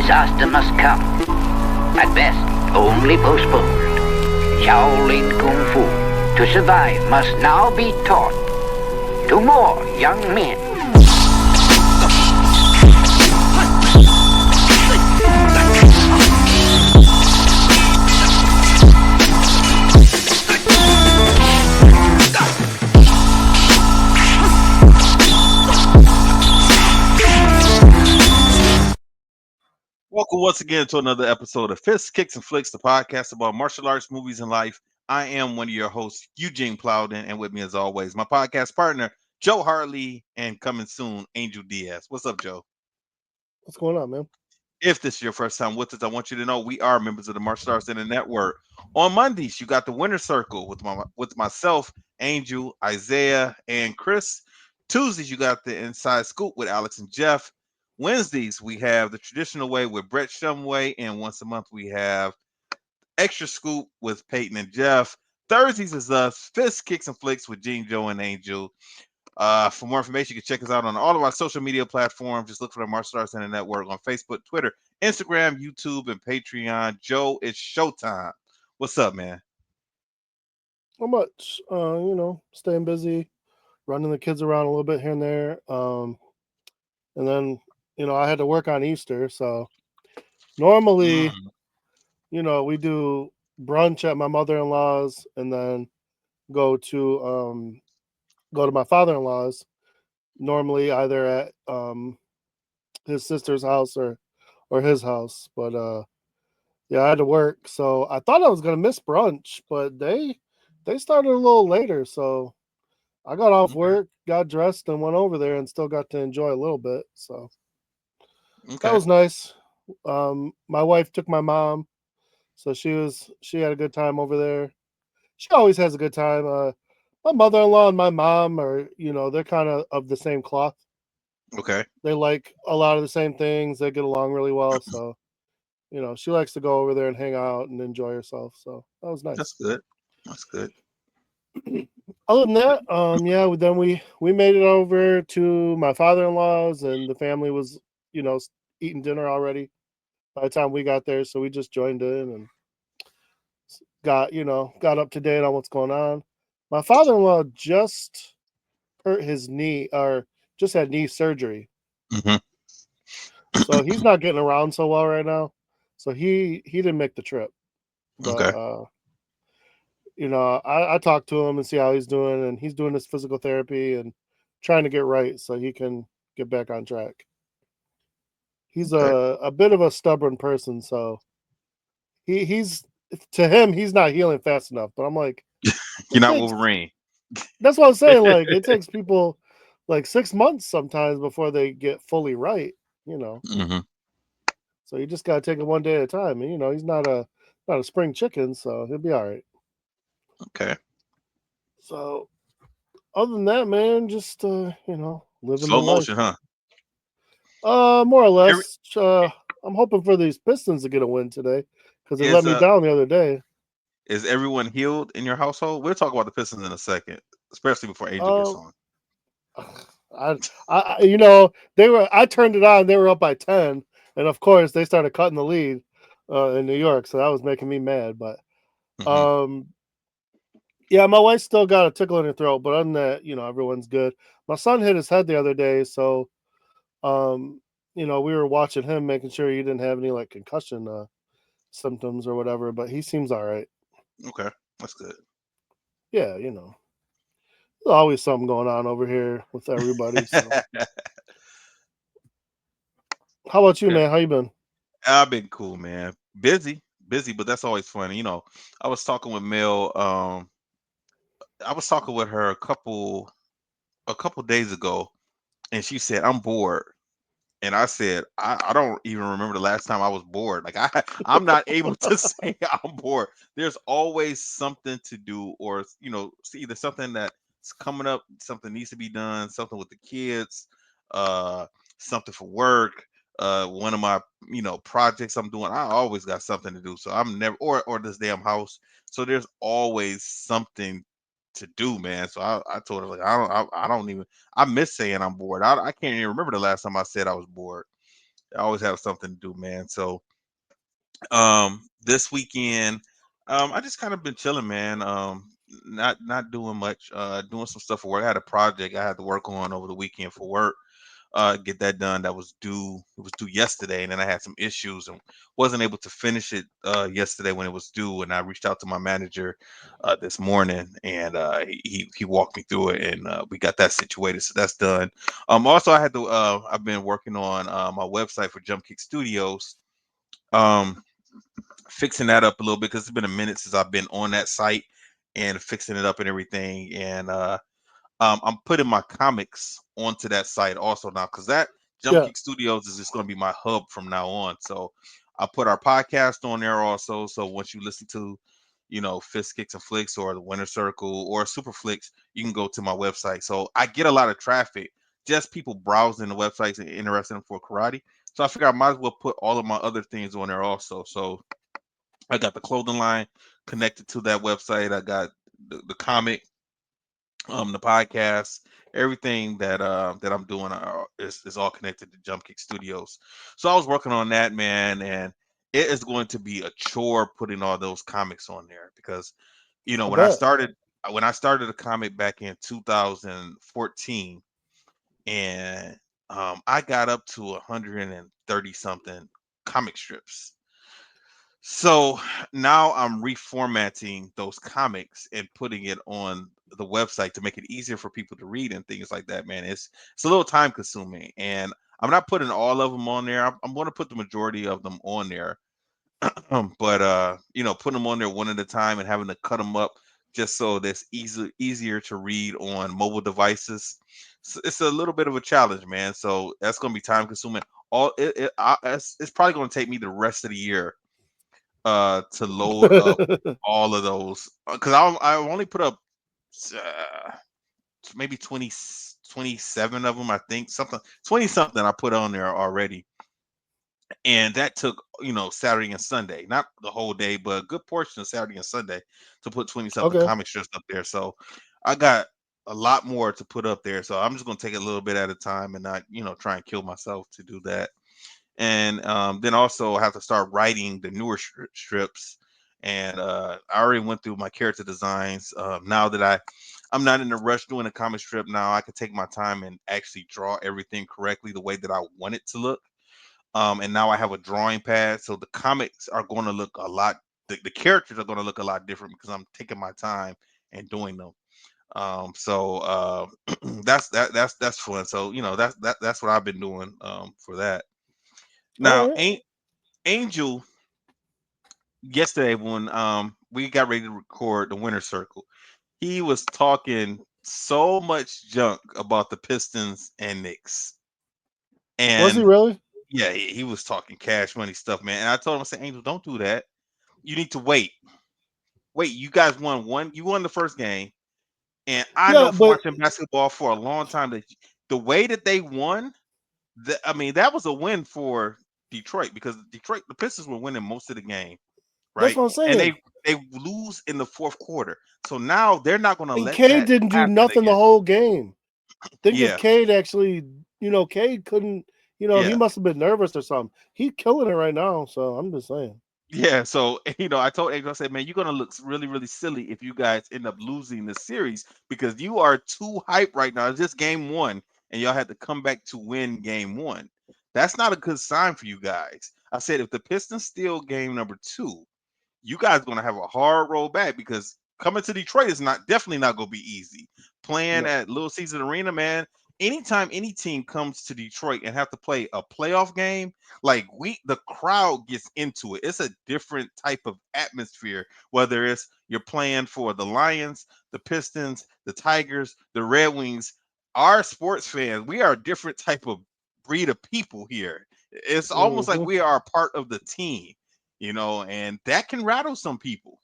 disaster must come. At best, only postponed. Shaolin Kung Fu, to survive, must now be taught to more young men. Welcome once again to another episode of Fists, Kicks, and Flicks, the podcast about martial arts, movies, and life. I am one of your hosts, Eugene Plowden, and with me, as always, my podcast partner, Joe Hartley, and coming soon, Angel Diaz. What's up, Joe? What's going on, man? If this is your first time with us, I want you to know we are members of the Martial Arts Center Network. On Mondays, you got the Winner Circle with myself, Angel, Isaiah, and Chris. Tuesdays, you got the Inside Scoop with Alex and Jeff. Wednesdays, we have the Traditional Way with Brett Shumway, and once a month, we have Extra Scoop with Peyton and Jeff. Thursdays is us, Fists, Kicks, and Flicks with Gene, Joe, and Angel. For more information, you can check us out on all of our social media platforms. Just look for the Martial Arts Center Network on Facebook, Twitter, Instagram, YouTube, and Patreon. Joe, it's showtime. What's up, man? Not much. Staying busy, running the kids around a little bit here and there. And then, I had to work on Easter. So normally, we do brunch at my mother-in-law's and then go to my father-in-law's. Normally either at his sister's house or his house. But yeah, I had to work. So I thought I was gonna miss brunch, but they started a little later. So I got off Okay. work, got dressed, and went over there and still got to enjoy a little bit. So that Okay. was nice. My wife took my mom, so she had a good time over there. She always has a good time. My mother-in-law and my mom are, they're kind of the same cloth. Okay. They like a lot of the same things. They get along really well. So, she likes to go over there and hang out and enjoy herself. So that was That's nice. good. That's good. Other than that, yeah, then we made it over to my father-in-law's, and the family was, eating dinner already by the time we got there. So we just joined in and got up to date on what's going on. My father-in-law just hurt his knee, or just had knee surgery, hmm so he's not getting around so well right now. So he didn't make the trip, but Okay. I talked to him and see how he's doing, and he's doing his physical therapy and trying to get right so he can get back on track. He's Okay. a bit of a stubborn person, so he's to him he's not healing fast enough. But I'm like, You're it not takes Wolverine. that's what I'm saying. Like, it takes people like 6 months sometimes before they get fully right, you know. hmm So you just gotta take it one day at a time. And he's not a spring chicken, so he'll be all right. Okay. So other than that, man, just living the Slow life. motion, huh? More or Every less. I'm hoping for these Pistons to get a win today because they let is me down the other day. is everyone healed in your household? We'll talk about the Pistons in a second, especially before Angel gets Um, on. they were. I turned it on. They were up by 10, and of course they started cutting the lead in New York. So that was making me mad. But hmm um, yeah, my wife still got a tickle in her throat, but other than that, everyone's good. My son hit his head the other day, so we were watching him, making sure he didn't have any like concussion symptoms or whatever. But he seems all right. Okay, that's good. Yeah, there's always something going on over here with everybody. So, how about you, Okay. man? How you been? I've been cool, man. Busy, but that's always funny. I was talking with Mel. I was talking with her a couple days ago, and she said I'm bored. And I said, I don't even remember the last time I was bored. Like I'm not able to say I'm bored. There's always something to do, or see either something that's coming up, something needs to be done, something with the kids, uh, something for work, one of my projects I'm doing. I always got something to do. So I'm never or this damn house. So there's always something to do, man. So I told her like I don't even I miss saying I'm bored. I can't even remember the last time I said I was bored. I always have something to do, man. So this weekend, I just kind of been chilling, man. Not doing much. Doing some stuff for work. I had a project I had to work on over the weekend for work. Get that done. That was due. It was due yesterday, and then I had some issues and wasn't able to finish it yesterday when it was due. And I reached out to my manager this morning, and he walked me through it, and we got that situated. So that's done. Also, I had to. I've been working on my website for Jump Kick Studios. Um, Fixing that up a little bit because it's been a minute since I've been on that site and fixing it up and everything. And I'm putting my comics onto that site also now because that Jump Yeah. Kick Studios is just going to be my hub from now on. So I put our podcast on there also. So once you listen to, Fist Kicks and Flicks or the Winter Circle or Super Flicks, you can go to my website. So I get a lot of traffic, just people browsing the websites and interested in for karate. So I figure I might as well put all of my other things on there also. So I got the clothing line connected to that website. I got the comic, the podcast, everything that I'm doing is all connected to Jump Kick Studios. So I was working on that, man, and it is going to be a chore putting all those comics on there because I when I bet. started a comic back in 2014 and I got up to 130 something comic strips. So now I'm reformatting those comics and putting it on the website to make it easier for people to read and things like that, man. It's a little time consuming, and I'm not putting all of them on there. I'm going to put the majority of them on there, but putting them on there one at a time and having to cut them up just so that's easier to read on mobile devices. It's a little bit of a challenge, man. So that's going to be time consuming. It's probably going to take me the rest of the year to load up all of those because I only put up uh, maybe 27 of them, I think, something 20 something I put on there already, and that took Saturday and Sunday, not the whole day but a good portion of Saturday and Sunday to put 20 something Okay. comic strips up there. So I got a lot more to put up there, so I'm just going to take it a little bit at a time and not try and kill myself to do that. And then also I have to start writing the newer strips. And I already went through my character designs. Now that I'm not in a rush doing a comic strip now, I can take my time and actually draw everything correctly the way that I want it to look. And now I have a drawing pad, so the comics are going to look a lot. The characters are going to look a lot different because I'm taking my time and doing them. So that's fun. So that's what I've been doing for that. All Now, right. Angel, yesterday when we got ready to record the Winter Circle, he was talking so much junk about the Pistons and Knicks. Was he And really? yeah, he was talking cash money stuff, man. And I told him, I said, Angel, don't do that. You need to wait. Wait, you guys you won the first game. And I know Yeah, from but watching basketball for a long time that the way that they won, I mean, that was a win for Detroit because the Pistons were winning most of the game, that's right? what I'm And saying. they lose in the fourth quarter. So now they're not going to And let Cade that didn't do happen nothing the again. whole game. Think if Yeah, Cade actually, Cade couldn't, he yeah, must have been nervous or something. He's killing it right now. So I'm just saying. yeah. So I told Angel, I said, man, you're going to look really, really silly if you guys end up losing the series because you are too hype right now. It's just game one, and y'all had to come back to win game one. That's not a good sign for you guys. I said, if the Pistons steal game number two, you guys going to have a hard road back because coming to Detroit is definitely not going to be easy. Playing No. at Little Caesar Arena, man. Anytime any team comes to Detroit and have to play a playoff game, like the crowd gets into it. It's a different type of atmosphere. Whether it's you're playing for the Lions, the Pistons, the Tigers, the Red Wings, our sports fans, we are a different type of breed of people here. It's almost like Hmm. we are a part of the team, and that can rattle some people,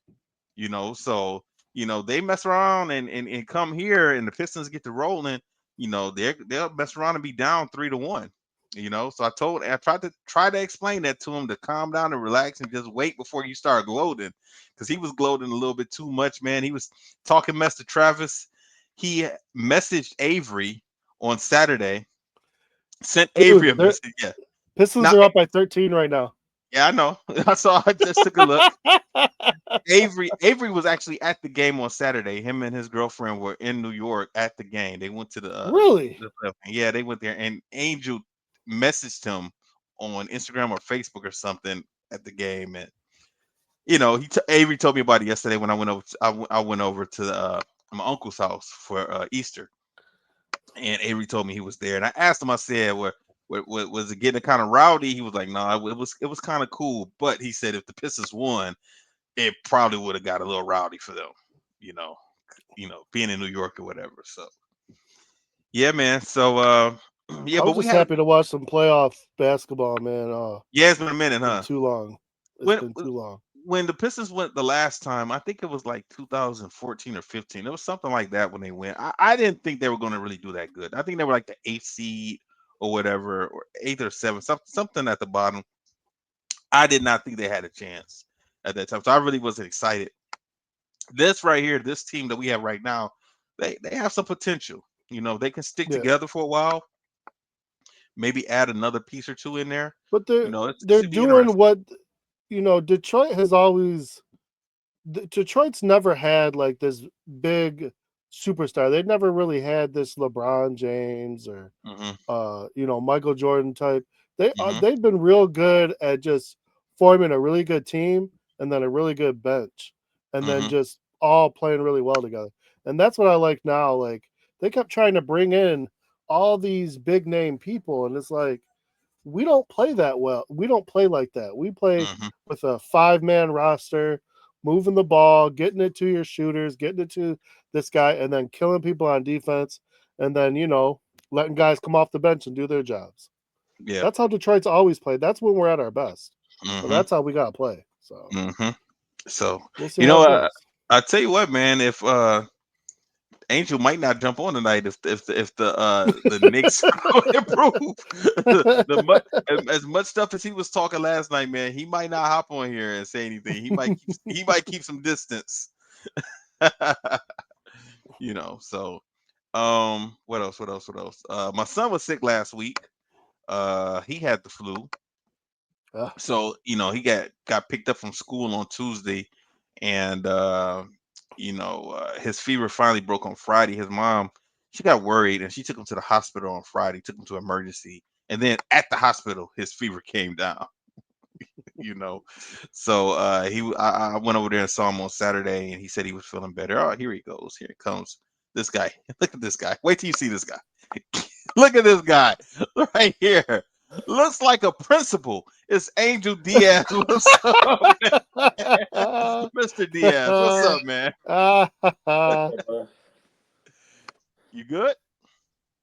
so they mess around and come here and the Pistons get to rolling, they'll mess around and be down 3-1. So I tried to explain that to him to calm down and relax and just wait before you start gloating, because he was gloating a little bit too much, man. He was talking mess to Travis. He messaged Avery on Saturday, sent Avery Dude, a message. Yeah. Pistons Now, are up by 13 right now. yeah, I know. I saw. I just took a look. Avery was actually at the game on Saturday. Him and his girlfriend were in New York at the game. They went to Really? yeah, they went there, and Angel messaged him on Instagram or Facebook or something at the game, and Avery told me about it yesterday when I went over. I went over to my uncle's house for Easter, and Avery told me he was there, and I asked him. I said, "What was it getting kind of rowdy?" He was like, "No, it was kind of cool," but he said if the Pistons won, it probably would have got a little rowdy for them, you know, being in New York or whatever. So yeah, man. So yeah, I was but we just had happy to watch some playoff basketball, man. yeah, it's been a minute, Been huh? too long. It's When been too long. when the Pistons went the last time, I think it was like 2014 or 15. It was something like that when they went. I didn't think they were going to really do that good. I think they were like the eighth seed or whatever, or eighth or seventh, something at the bottom. I did not think they had a chance at that time, so I really wasn't excited. This right here, this team that we have right now, they have some potential. They can stick Yeah, together for a while, maybe add another piece or two in there. but It they're should be doing interesting. what Detroit has always. Detroit's never had like this big superstar. They've never really had this LeBron James or Hmm. Michael Jordan type. Hmm. They've been real good at just forming a really good team and then a really good bench, and then Hmm. just all playing really well together. And that's what I like now. Like they kept trying to bring in all these big name people, and it's like we don't play that well. We don't play like that. We play Hmm. with a 5-man roster, moving the ball, getting it to your shooters, getting it to this guy, and then killing people on defense, and then letting guys come off the bench and do their jobs. Yeah. That's how Detroit's always played. That's when we're at our best. So Hmm. that's how we gotta play. So Hmm. So we'll see you how know, it goes. I tell you what, man. If Angel might not jump on tonight if the Knicks improve. the much as much stuff as he was talking last night, man, he might not hop on here and say anything. He might keep some distance. So what else? What else? What else? My son was sick last week. He had the flu. Uh, So he got picked up from school on Tuesday, and his fever finally broke on Friday. His mom, she got worried, and she took him to the hospital on Friday, took him to emergency, and then at the hospital his fever came down. you know so I went over there and saw him on Saturday, and he said he was feeling better. Oh, here he goes, here it comes, this guy. Look at this guy, wait till you see this guy. Look at this guy right here. Looks like a principal. It's Angel Diaz. What's up, Mr. Diaz? What's up, man? You good?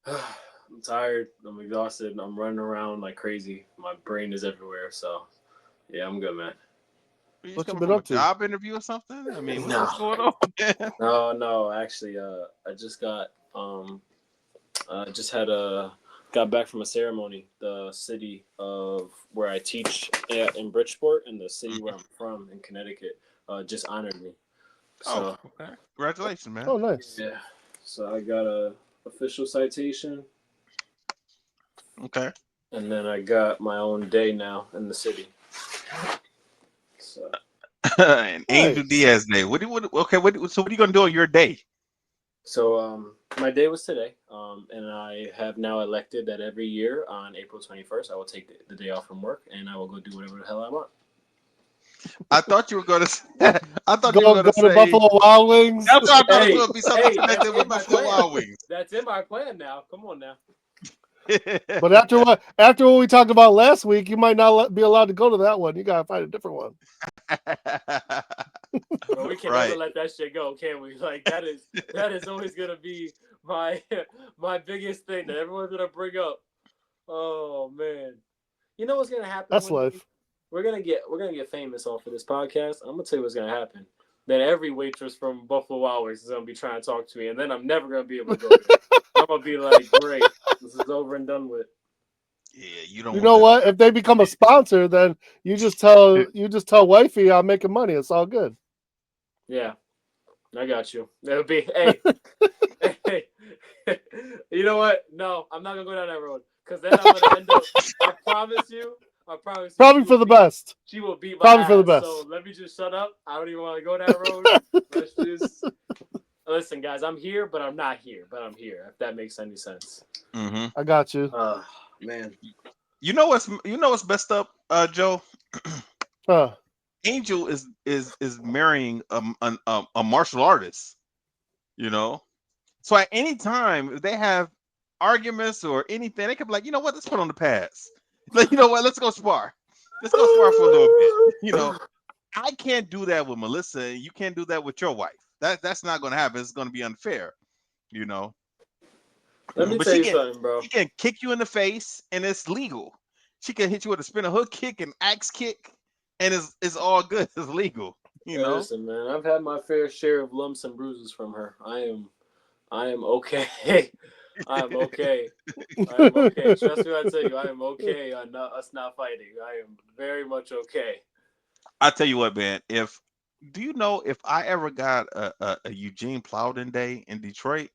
I'm tired. I'm exhausted. I'm running around like crazy. My brain is everywhere. So, yeah, I'm good, man. Are you just what you coming been from a up to? job interview or something? I mean, No, what's going on? Man? no. Actually, I just got back from a ceremony. The city of where I teach in Bridgeport, and the city where I'm from in Connecticut, just honored me. Oh, So, okay. Congratulations, man. Oh, nice. yeah. So I got a official citation, Okay. and then I got my own day now in the city. So. And Angel Nice. Diaz Day. So what are you gonna do on your day? So my day was today, and I have now elected that every year on April 21st, I will take the day off from work, and I will go do whatever the hell I want. I thought you were gonna. I thought you were Go gonna to say. Buffalo Wild Wings. That's what I thought it was Hey, gonna be something that's connected with in my Buffalo plan. Wild Wings. That's in my plan now. Come on now. But after what we talked about last week, you might not be allowed to go to that one. You gotta find a different one. Bro, we can never Right. let that shit go, can we? Like that is always gonna be my my biggest thing that everyone's gonna bring up. Oh man, you know what's gonna happen? That's One day? life. We're gonna get famous off of this podcast. I'm gonna tell you what's gonna happen. Then every waitress from Buffalo Wild Wings is gonna be trying to talk to me, and then I'm never gonna be able to go there. I'm gonna be like, great, this is over and done with. Yeah, you don't You want know that to what? If they become a sponsor, then you just tell wifey I'm making money. It's all good. Yeah, I got you. It'll be hey. You know what? No, I'm not gonna go down that road Because then I'm gonna end up. I promise you. Probably for the best. She will beat my Probably ass. for the best. So let me just shut up. I don't even want to go that road. Let's just listen, guys. I'm here, but I'm not here. But I'm here. If that makes any sense. Mm-hmm. I got you. Man. You know what's messed up, Joe? Huh. Angel is marrying a martial artist. You know, so at any time if they have arguments or anything, they can be like, you know what, let's put on the pads. Like, you know what, let's go spar. Let's go spar for a little bit. You know, I can't do that with Melissa, and you can't do that with your wife. That's not going to happen. It's going to be unfair. You know. Let me But tell you something, bro. she can kick you in the face, and it's legal. She can hit you with a spinner hook kick and axe kick, and it's all good. It's legal. You know. Listen, man. I've had my fair share of lumps and bruises from her. I am okay. I am okay. I am okay. Trust me when I tell you, I am okay on us not fighting. I am very much okay. I tell you what, man. Do you know if I ever got a Eugene Plowden day in Detroit,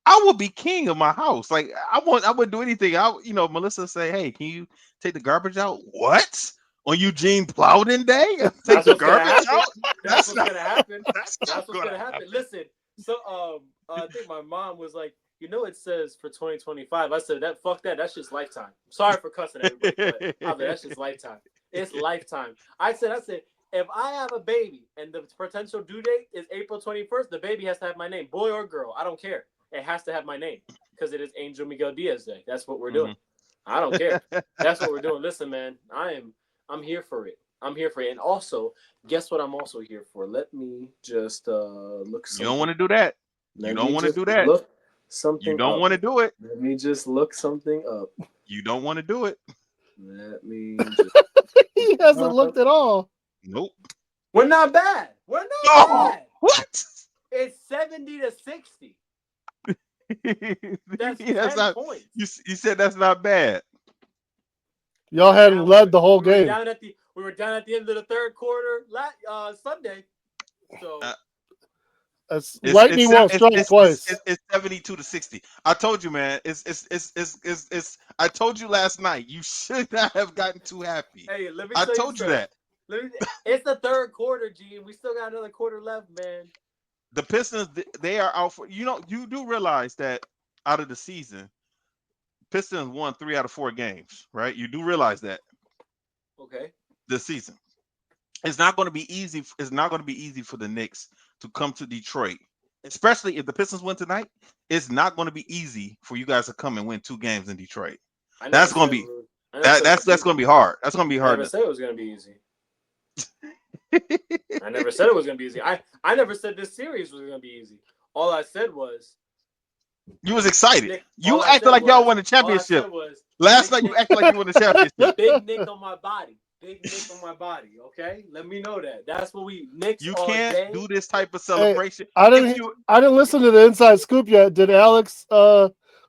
I would be king of my house. Like I wouldn't do anything. Melissa say, "Hey, can you take the garbage out?" What? On Eugene Plowden day? Take That's the what's gonna garbage happen. out? That's what's gonna happen. That's That's what's gonna happen. Listen, so I think my mom was like, it says for 2025. I said that fuck that. That's just lifetime. Sorry for cussing everybody, but I was like, that's just lifetime. It's lifetime. I said, if I have a baby and the potential due date is April 21st, the baby has to have my name, boy or girl. I don't care. It has to have my name because it is Angel Miguel Diaz Day. That's what we're doing. I don't care. That's what we're doing. Listen, man, I'm here for it. I'm here for it. And also, guess what I'm also here for? Let me just look something. You don't want to do that. You don't want to do that. Look something You don't up. want to do it. Let me just look something up. You don't want to do it. Let me just He hasn't looked at all. Nope. We're not bad. We're not bad. What? It's 70-60. That's 10 points. You said that's not bad. Y'all hadn't led the whole game. We were down at the end of the third quarter Sunday. So lightning won't strike twice. It's 72-60. I told you, man. I told you last night. You should not have gotten too happy. Hey, let me. I told you that. It's the third quarter, G. We still got another quarter left, man. The Pistons, they are out for. You do realize that out of the season, Pistons won 3 out of 4 games, right? You do realize that. Okay. This season, it's not going to be easy. It's not going to be easy for the Knicks to come to Detroit, especially if the Pistons win tonight. It's not going to be easy for you guys to come and win 2 games in Detroit. That's going to be that's going to be hard. That's going to be hard. I never said it was going to be easy. I never said it was going to be easy. I never said this series was going to be easy. All I said was you was excited. You acted like y'all won the championship. Last night you acted like you won the championship. Big Nick on my body. Big Nick on my body. Okay, let me know that. That's what we Knicks. You can't do this type of celebration. Hey, I didn't listen to the inside scoop yet. Did Alex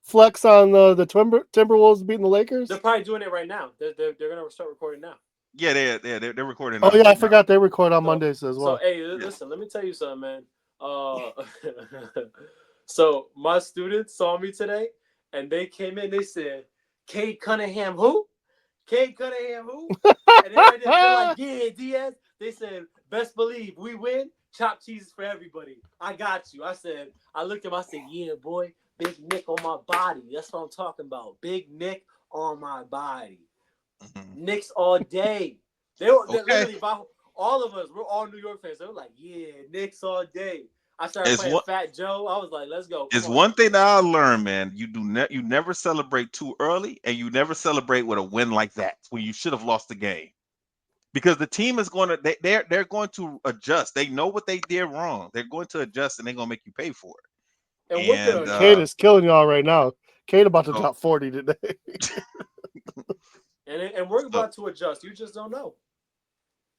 flex on the Timberwolves beating the Lakers? They're probably doing it right now. They're gonna start recording now. Yeah, they're recording. Oh yeah, I forgot they record on Mondays as well. So hey, listen, let me tell you something, man. So my students saw me today, and they came in. They said, "Cade Cunningham, who? Cade Cunningham, who?" And they're like, "Yeah, Diaz." They said, "Best believe we win. Chopped cheeses for everybody. I got you." I looked at him. I said, "Yeah, boy, Big Nick on my body. That's what I'm talking about. Big Nick on my body. Knicks all day." They literally all of us. We're all New York fans. They were like, "Yeah, Knicks all day." I started playing Fat Joe. I was like, "Let's go." It's one thing that I learned, man. You never celebrate too early, and you never celebrate with a win like that when you should have lost the game. Because the team is going to they're going to adjust. They know what they did wrong. They're going to adjust, and they're going to make you pay for it. And Cade is killing y'all right now. Cade about to drop 40 today. and we're about to adjust. You just don't know.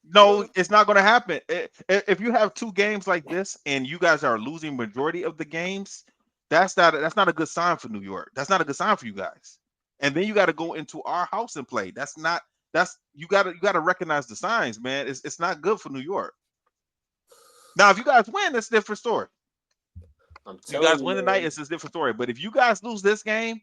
No, it's not going to happen. If you have 2 games like this and you guys are losing majority of the games, that's not a good sign for New York. That's not a good sign for you guys. And then you got to go into our house and play. You got to recognize the signs, man. It's not good for New York. Now, if you guys win, it's a different story. I'm you guys win tonight, it's a different story. But if you guys lose this game,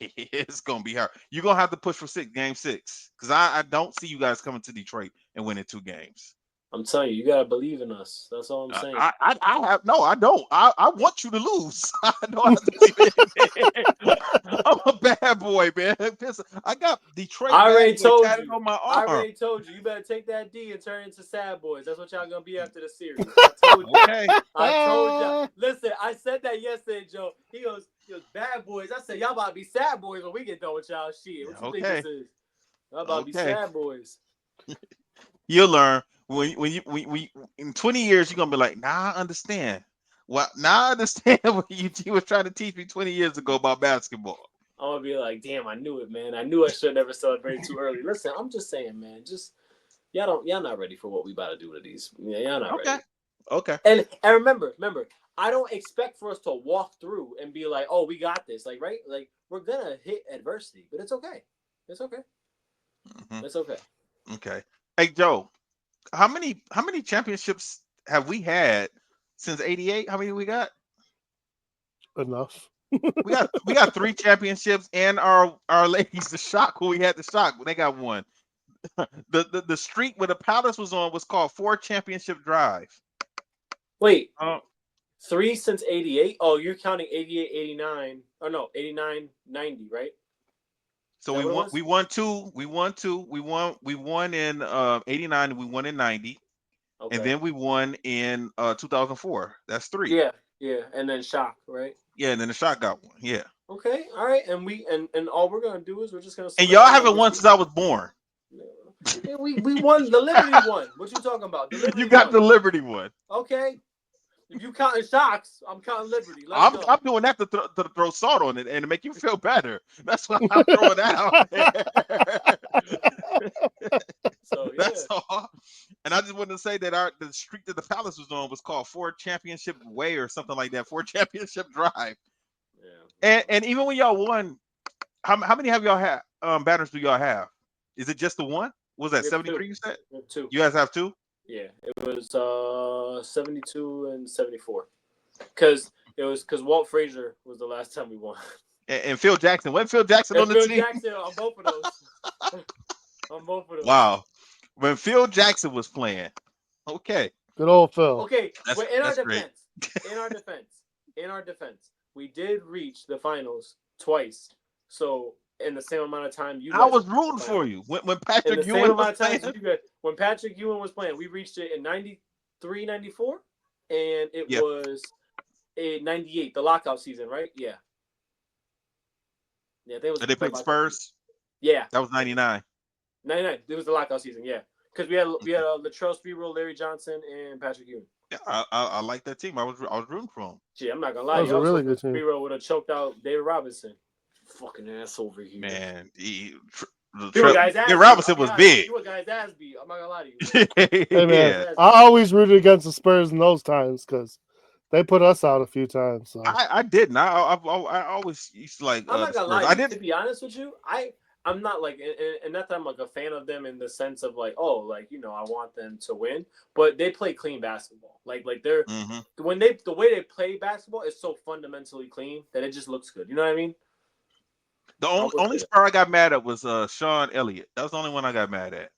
It's gonna be hard. You're gonna have to push for game 6 because I don't see you guys coming to Detroit and winning 2 games. I'm telling you, you gotta believe in us. That's all I'm saying. I have no, I don't. I want you to lose. I don't have to believe anything. I'm a bad boy, man. I got Detroit I bad already boy told tatted you. on my I arm. already told you. You better take that D and turn into sad boys. That's what y'all gonna be after the series. I told you. Okay. I told y'all. Listen, I said that yesterday, Joe. He goes, bad boys. I said, y'all about to be sad boys when we get done with y'all shit. What you think this is? Y'all about to be sad boys. You'll learn when you in 20 years you're gonna be like, nah, I understand. Well, now I understand what you was trying to teach me 20 years ago about basketball. I'm gonna be like, damn, I knew it, man. I knew I should never celebrate too early. Listen, I'm just saying, man. Just y'all not ready for what we about to do to these. Yeah, y'all not ready. Okay. And remember, I don't expect for us to walk through and be like, oh, we got this. Like, right? Like, we're gonna hit adversity, but it's okay. It's okay. Mm-hmm. It's okay. Okay. Hey Joe, how many championships have we had since '88? How many we got? Enough. We got 3 championships, and our ladies, the Shock, who we had the Shock when they got one. The streak where the Palace was on was called 4 championship drive. Wait, 3 since '88? Oh, you're counting '88, '89. Oh no, '89, '90, right? So we won 2. We won in '89 and we won in '90. Okay. And then we won in 2004. That's 3. Yeah, and then Shock, right? Yeah, and then the Shock got one. Yeah. Okay, all right, and we and all we're gonna do is we're just gonna. And y'all haven't won since I was born. Yeah, we won the Liberty one. What you talking about? You got the Liberty one. Okay. If you counting Shocks, I'm counting Liberty. I'm doing that to throw salt on it and to make you feel better. That's why I'm throwing that out there. So yeah. That's all. And I just wanted to say that the streak that the Palace was on was called 4 championship way or something like that. 4 championship drive. Yeah. And even when y'all won, how many have y'all had? Banners do y'all have? Is it just the one? What was that 73? You said 2. You guys have 2? Yeah, it was 72 and 74. Because Walt Frazier was the last time we won. And Phil Jackson. When Phil Jackson on the team? Phil Jackson on both of those. On both of those. Wow. When Phil Jackson was playing. Okay. Good old Phil. Okay. In our defense, we did reach the finals twice. So in the same amount of time I was rooting for you when Patrick Ewing was playing. When Patrick Ewing was playing, we reached it in 93, 94, and it was in 98, the lockout season, right? Yeah. Yeah, they played Spurs. Yeah, that was 99. 99. It was the lockout season. Yeah, because we had Latrell Sprewell, Larry Johnson, and Patrick Ewing. Yeah, I like that team. I was rooting for them. Gee, I'm not gonna lie. That was a really good team. Sprewell would have choked out David Robinson. Fucking ass over here. Man, Robinson was big. You a guy's ass beat. I'm not gonna lie to you. Hey man, I always rooted against the Spurs in those times because they put us out a few times. So. I didn't. I always used to like. I'm not gonna lie. To be honest with you, I'm not like, and not that I'm like a fan of them in the sense of like, oh, like I want them to win, but they play clean basketball. Like they're the way they play basketball is so fundamentally clean that it just looks good. You know what I mean? The only Spur I got mad at was Sean Elliott. That was the only one I got mad at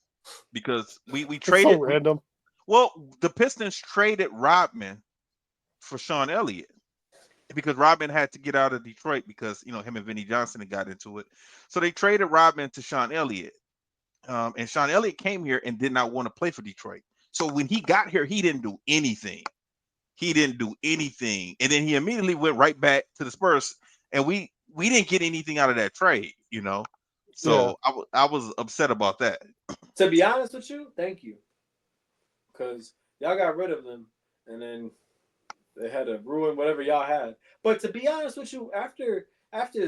because we traded. So random. Well, the Pistons traded Rodman for Sean Elliott because Rodman had to get out of Detroit because him and Vinnie Johnson had got into it. So they traded Rodman to Sean Elliott, and Sean Elliott came here and did not want to play for Detroit. So when he got here, he didn't do anything. And then he immediately went right back to the Spurs, and we didn't get anything out of that trade, So yeah. I was upset about that. To be honest with you, thank you. Because y'all got rid of them, and then they had to ruin whatever y'all had. But to be honest with you, after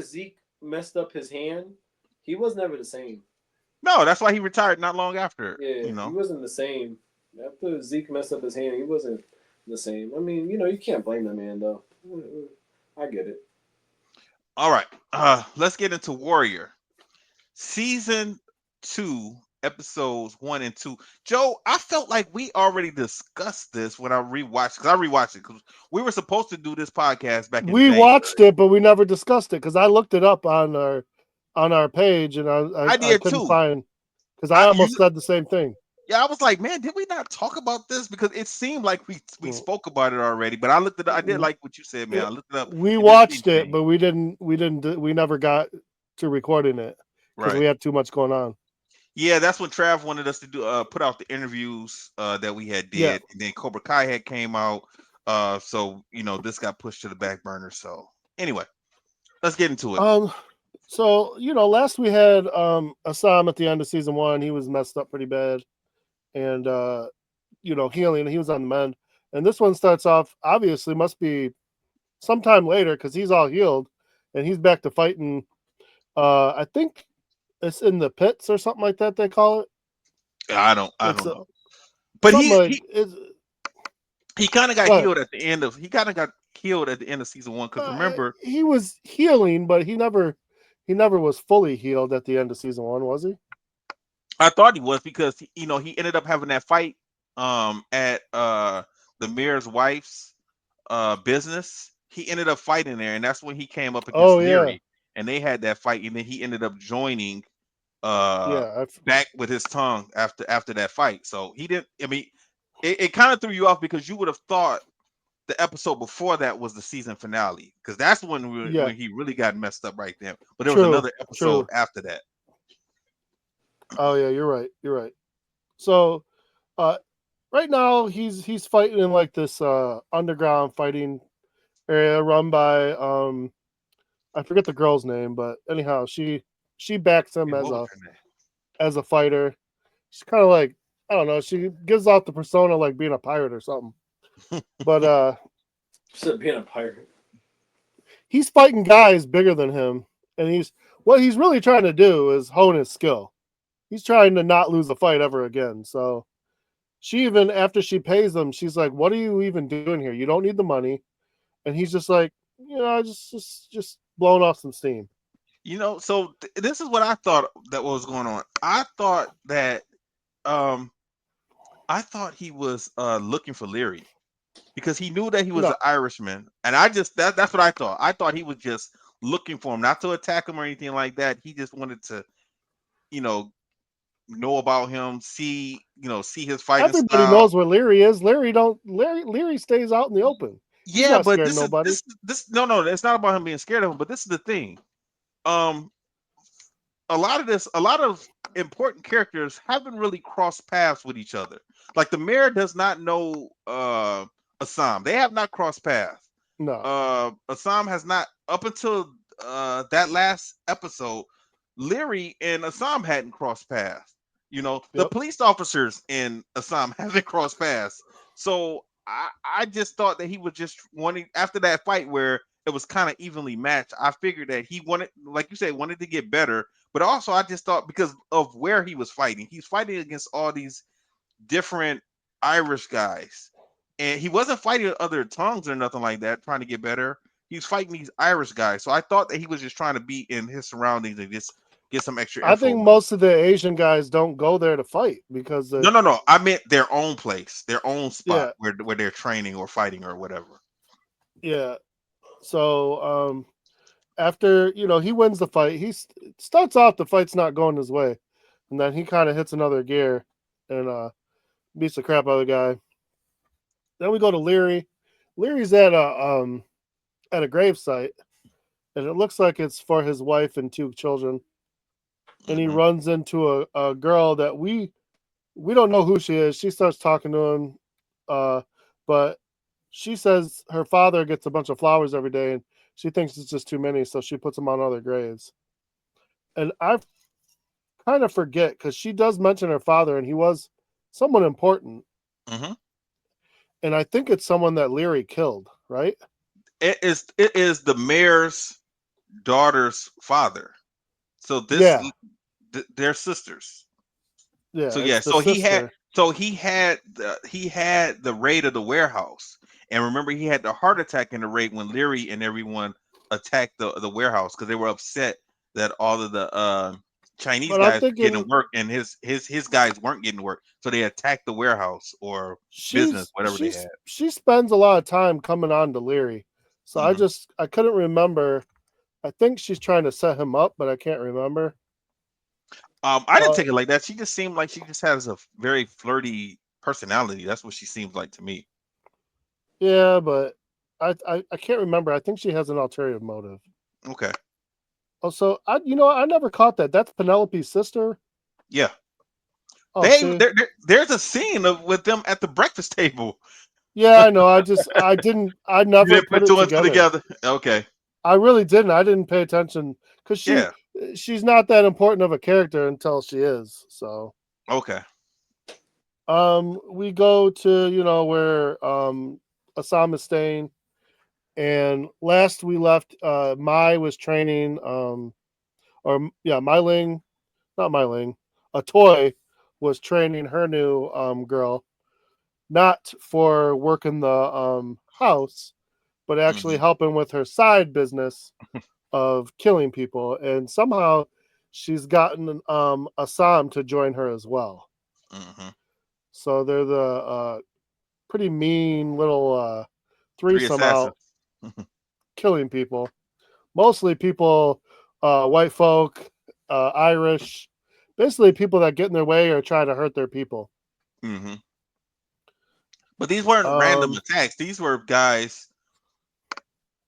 Zeke messed up his hand, he was never the same. No, that's why he retired not long after. Yeah, he wasn't the same. After Zeke messed up his hand, he wasn't the same. I mean, you can't blame that man, though. I get it. All right, let's get into Warrior. Season 2, episodes 1 and 2. Joe, I felt like we already discussed this when I rewatched, because I rewatched it because we were supposed to do this podcast back in We January. watched it, but we never discussed it because I looked it up on our page, and I I did couldn't too. find, because I almost said the same thing. Yeah, I was like, man, did we not talk about this? Because it seemed like we spoke about it already. But I looked it up. I did like what you said, man. I looked it up. We It didn't seem watched it, changed. but we never got to recording it because Right. we had too much going on. Yeah, that's when Trav wanted us to do put out the interviews that we had did, Yeah. and then Cobra Kai had came out. So this got pushed to the back burner. So anyway, let's get into it. So last we had Assam at the end of season 1. He was messed up pretty bad, and healing. He was on the mend, and this one starts off obviously must be sometime later because he's all healed, and he's back to fighting. I think it's in the pits or something like that they call it. I don't It's know. But something he kind of got But- healed at the end of. He kind of got healed at the end of season 1 because remember he was healing, but he never was fully healed at the end of season 1, was he? I thought he was because he ended up having that fight at the mayor's wife's business. He ended up fighting there, and that's when he came up against Leary, and they had that fight, and then he ended up joining back with his tongue after that fight. So he didn't. I mean, it kind of threw you off because you would have thought the episode before that was the season finale, because that's when he really got messed up right there. But there was another episode after that. Oh yeah, you're right. So right now he's fighting in like this underground fighting area run by I forget the girl's name, but anyhow, she backs him as a fighter. She's kind of like, I don't know, she gives off the persona like being a pirate or something. But so being a pirate. He's fighting guys bigger than him, and what he's really trying to do is hone his skill. He's trying to not lose a fight ever again. So she, even after she pays him, she's like, "What are you even doing here? You don't need the money." And he's just like, just blowing off some steam. So this is what I thought that was going on. I thought that he was looking for Leary because he knew that he was an Irishman, and that's what I thought. I thought he was just looking for him, not to attack him or anything like that. He just wanted to, know about him, see his fighting style. Everybody knows where Leary is. Leary stays out in the open. He's not scared of nobody. No, it's not about him being scared of him, but this is the thing. A lot of important characters haven't really crossed paths with each other. Like the mayor does not know Assam. They have not crossed paths. No. Assam has not, up until that last episode. Leary and Assam hadn't crossed paths. The police officers in Assam haven't crossed paths. So I just thought that he was just wanting, after that fight where it was kind of evenly matched, I figured that he wanted, like you said, wanted to get better. But also I just thought because of where he was fighting, he's fighting against all these different Irish guys. And he wasn't fighting other tongues or nothing like that, trying to get better. He's fighting these Irish guys. So I thought that he was just trying to be in his surroundings and just get some extra info. I think most of the Asian guys don't go there to fight because no. I meant their own place, their own spot where they're training or fighting or whatever. Yeah. So after he wins the fight, he starts off the fight's not going his way, and then he kind of hits another gear and beats the crap out of the guy. Then we go to Leary. Leary's at a grave site, and it looks like it's for his wife and 2 children. And he runs into a girl that we don't know who she is. She starts talking to him, but she says her father gets a bunch of flowers every day, and she thinks it's just too many, so she puts them on other graves. And I kind of forget because she does mention her father, and he was someone important. Mm-hmm. And I think it's someone that Leary killed, right? It is the mayor's daughter's father. So they're sisters. Yeah. So he had the raid of the warehouse, and remember he had the heart attack in the raid when Leary and everyone attacked the warehouse because they were upset that all of Chinese But I'm guys were getting thinking work, and his guys weren't getting work, so they attacked the warehouse or business, whatever they had. she spends a lot of time coming on to Leary. So Mhm. I couldn't remember. I think she's trying to set him up, but I can't remember. I didn't take it like that. She just seemed like she just has a very flirty personality. That's what she seems like to me. Yeah, but I can't remember. I think she has an ulterior motive. Okay. Also, I never caught that. That's Penelope's sister. Yeah. Oh, see, There's a scene with them at the breakfast table. yeah, I know. I You never didn't put put it two and two together. together. Okay. I really didn't. I didn't pay attention because Yeah. she's not that important of a character until she is. So, Okay. we go to where Assam is staying, and last we left, Mai was training, or yeah, Mai Ling, not Mai Ling, a toy was training her new girl, not for working the house, but actually Mhm. helping with her side business of killing people, and somehow she's gotten Assam to join her as well. Mhm. So they're the pretty mean little Three threesome assassins. out killing people, mostly people, white folk, Irish, basically people that get in their way or try to hurt their people. Mhm. But these weren't random Um, attacks. These were guys.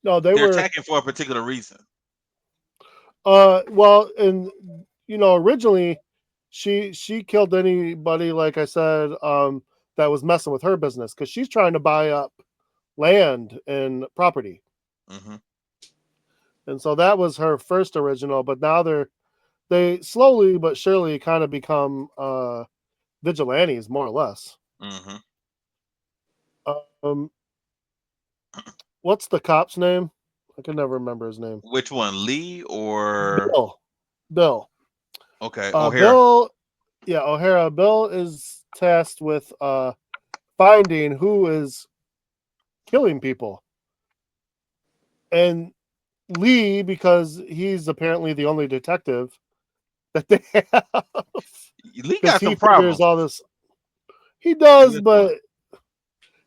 no, they They're were. attacking for a particular reason. Well, and originally, she killed anybody, like I said, that was messing with her business because she's trying to buy up land and property, Mhm. and so that was her first original. But now they slowly but surely kind of become vigilantes, more or less. Mhm. Um, what's the cop's name? I can never remember his name. Which one, Lee or Bill. Bill. okay, O'Hare? Bill. Yeah, O'Hara. Bill is tasked with finding who is killing people, and Lee, because he's apparently the only detective that they have, Lee because got he some figures problems. all this. He He does, is one. but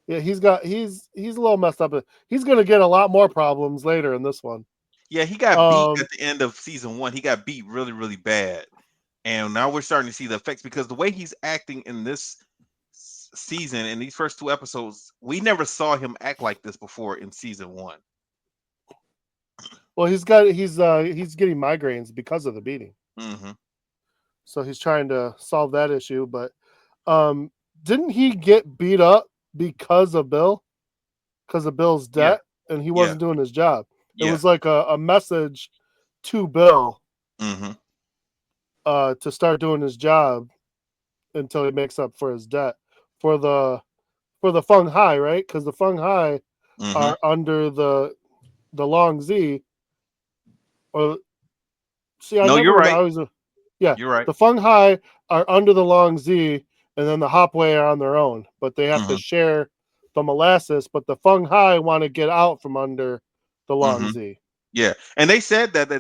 yeah, he's a little messed up. He's gonna get a lot more problems later in this one. Yeah, he got beat Um, at the end of season one. He got beat really, really bad. And now we're starting to see the effects because the way he's acting in this season, in these first two episodes, we never saw him act like this before in season one. well, he's getting migraines because of the beating, Mm-hmm. so he's trying to solve that issue. But um, didn't he get beat up because of Bill? Because of Bill's Yeah, debt, and he yeah, wasn't doing his job. It yeah. was like a message to Bill Mm-hmm. to start doing his job until he makes up for his debt for the Feng Hai, right? Because the Feng Hai Mm-hmm. are under the Long Z. Or see, I No, never you're remember. right. I was yeah, You're right. the Feng Hai are under the Long Z, and then the Hopway are on their own, but they have to Mm-hmm. share the molasses. But the Feng Hai want to get out from under the Long Mm-hmm. Z. Yeah, and they said that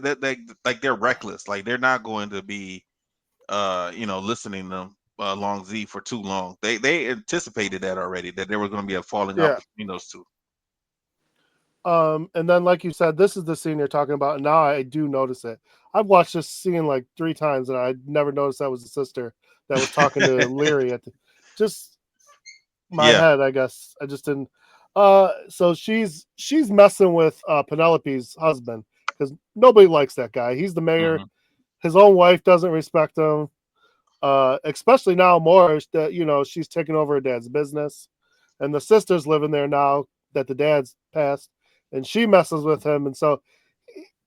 like they're reckless, like they're not going to be listening to Long Z for too long. They anticipated that already, that there was going to be a falling out Yeah. between those two. And then, like you said, this is the scene you're talking about, and now I do notice it. I've watched this scene like 3 times, and I never noticed that was the sister that was talking to Leary just my Yeah. head, I guess. I just didn't. So she's messing with Penelope's husband because nobody likes that guy. He's the mayor. Hmm. His own wife doesn't respect him. Especially now more that she's taking over her dad's business, and the sister's living there now that the dad's passed, and she messes with him, and so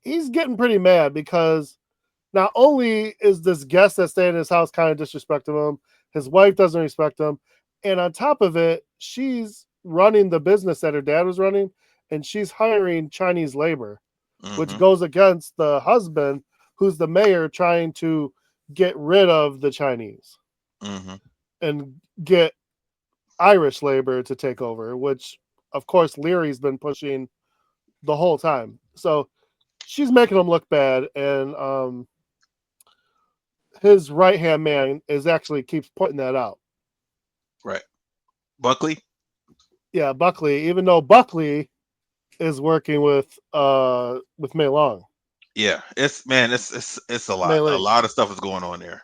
he's getting pretty mad because not only is this guest that's staying in his house kind of disrespecting him, his wife doesn't respect him, and on top of it, she's running the business that her dad was running, and she's hiring Chinese labor, which Hmm. goes against the husband, who's the mayor, trying to get rid of the Chinese Hmm. and get Irish labor to take over, which of course Leary's been pushing the whole time. So she's making them look bad, and his right hand man is actually keeps pointing that out. Right. Buckley. Yeah, Buckley. Even though Buckley is working with Mei Long. Yeah, it's a Mei lot. A Ling. lot of stuff is going on there.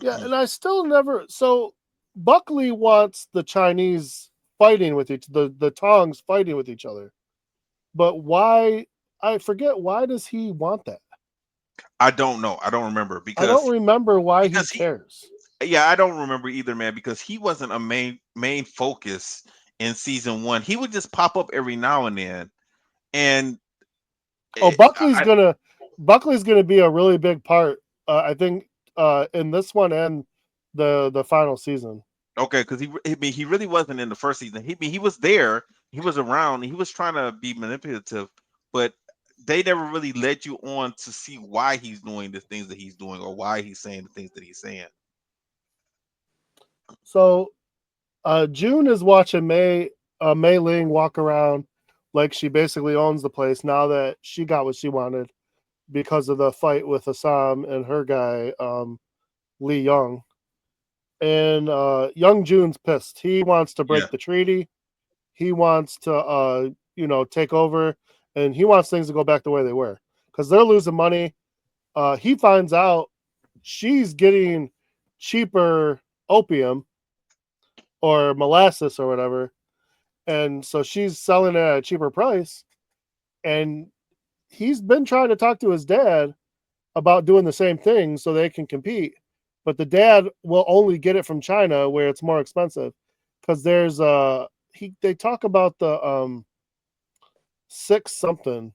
Yeah, and I still never. So Buckley wants the Chinese fighting with the Tongs fighting with each other, but why? I forget. Why does he want that? I don't know. I don't remember I don't remember why he because cares. yeah, I don't remember either, man, because he wasn't a main focus in season 1. He would just pop up every now and then, and Oh, it, Buckley's gonna be a really big part. I think in this one and the final season. okay, because he really wasn't in the first season. He was there, he was around, he was trying to be manipulative, but they never really led you on to see why he's doing the things that he's doing or why he's saying the things that he's saying. So June is watching Mei Ling walk around like she basically owns the place now that she got what she wanted because of the fight with Assam and her guy Lee Young. And young June's pissed. He wants to break Yeah. the treaty. He wants to take over, and he wants things to go back the way they were because they're losing money. He finds out she's getting cheaper opium or molasses or whatever, and so she's selling it at a cheaper price. And he's been trying to talk to his dad about doing the same thing so they can compete, but the dad will only get it from China where it's more expensive because there's they talk about the 6 something.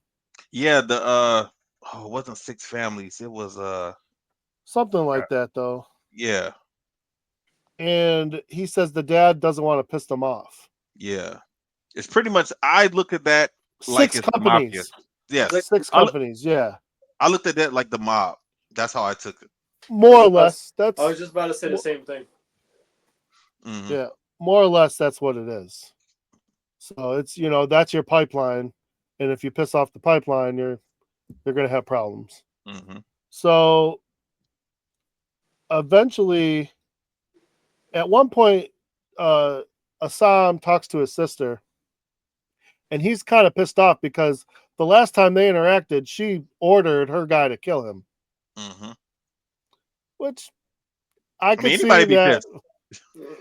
Yeah, it wasn't 6 families. It was Something like that though. yeah. And he says the dad doesn't want to piss them off. Yeah. It's pretty much I look at that like 6 it's the mafia. companies. Yes. 6 companies, yeah. I looked at that like the mob. That's how I took it. More or less. I was just about to say the same thing. Mm-hmm. Yeah, more or less that's what it is. So it's that's your pipeline, and if you piss off the pipeline, you're going to have problems. Mm-hmm. So eventually, at one point, Assam talks to his sister, and he's kind of pissed off because the last time they interacted, she ordered her guy to kill him. Mm-hmm. Which I could see anybody be that. pissed.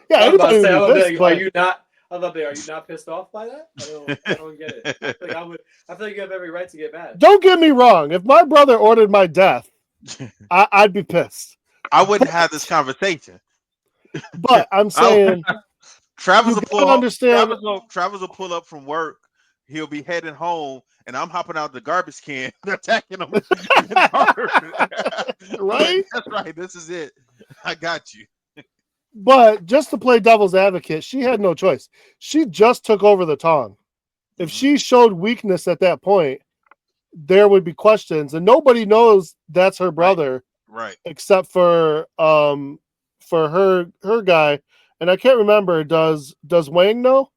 Yeah, I was about to say, are you not? Are you not pissed off by that? I don't get it. I feel like you have every right to get mad. Don't get me wrong. If my brother ordered my death, I'd be pissed. I wouldn't have this conversation. But I'm saying, Travis will pull up. Understand? Travis will pull up from work. He'll be heading home, and I'm hopping out the garbage can, attacking him. Right? That's right. This is it. I got you. But just to play devil's advocate, she had no choice. She just took over the Tong. If she showed weakness at that point, there would be questions, and nobody knows that's her brother, right? Except for her guy, and I can't remember. Does Wang know?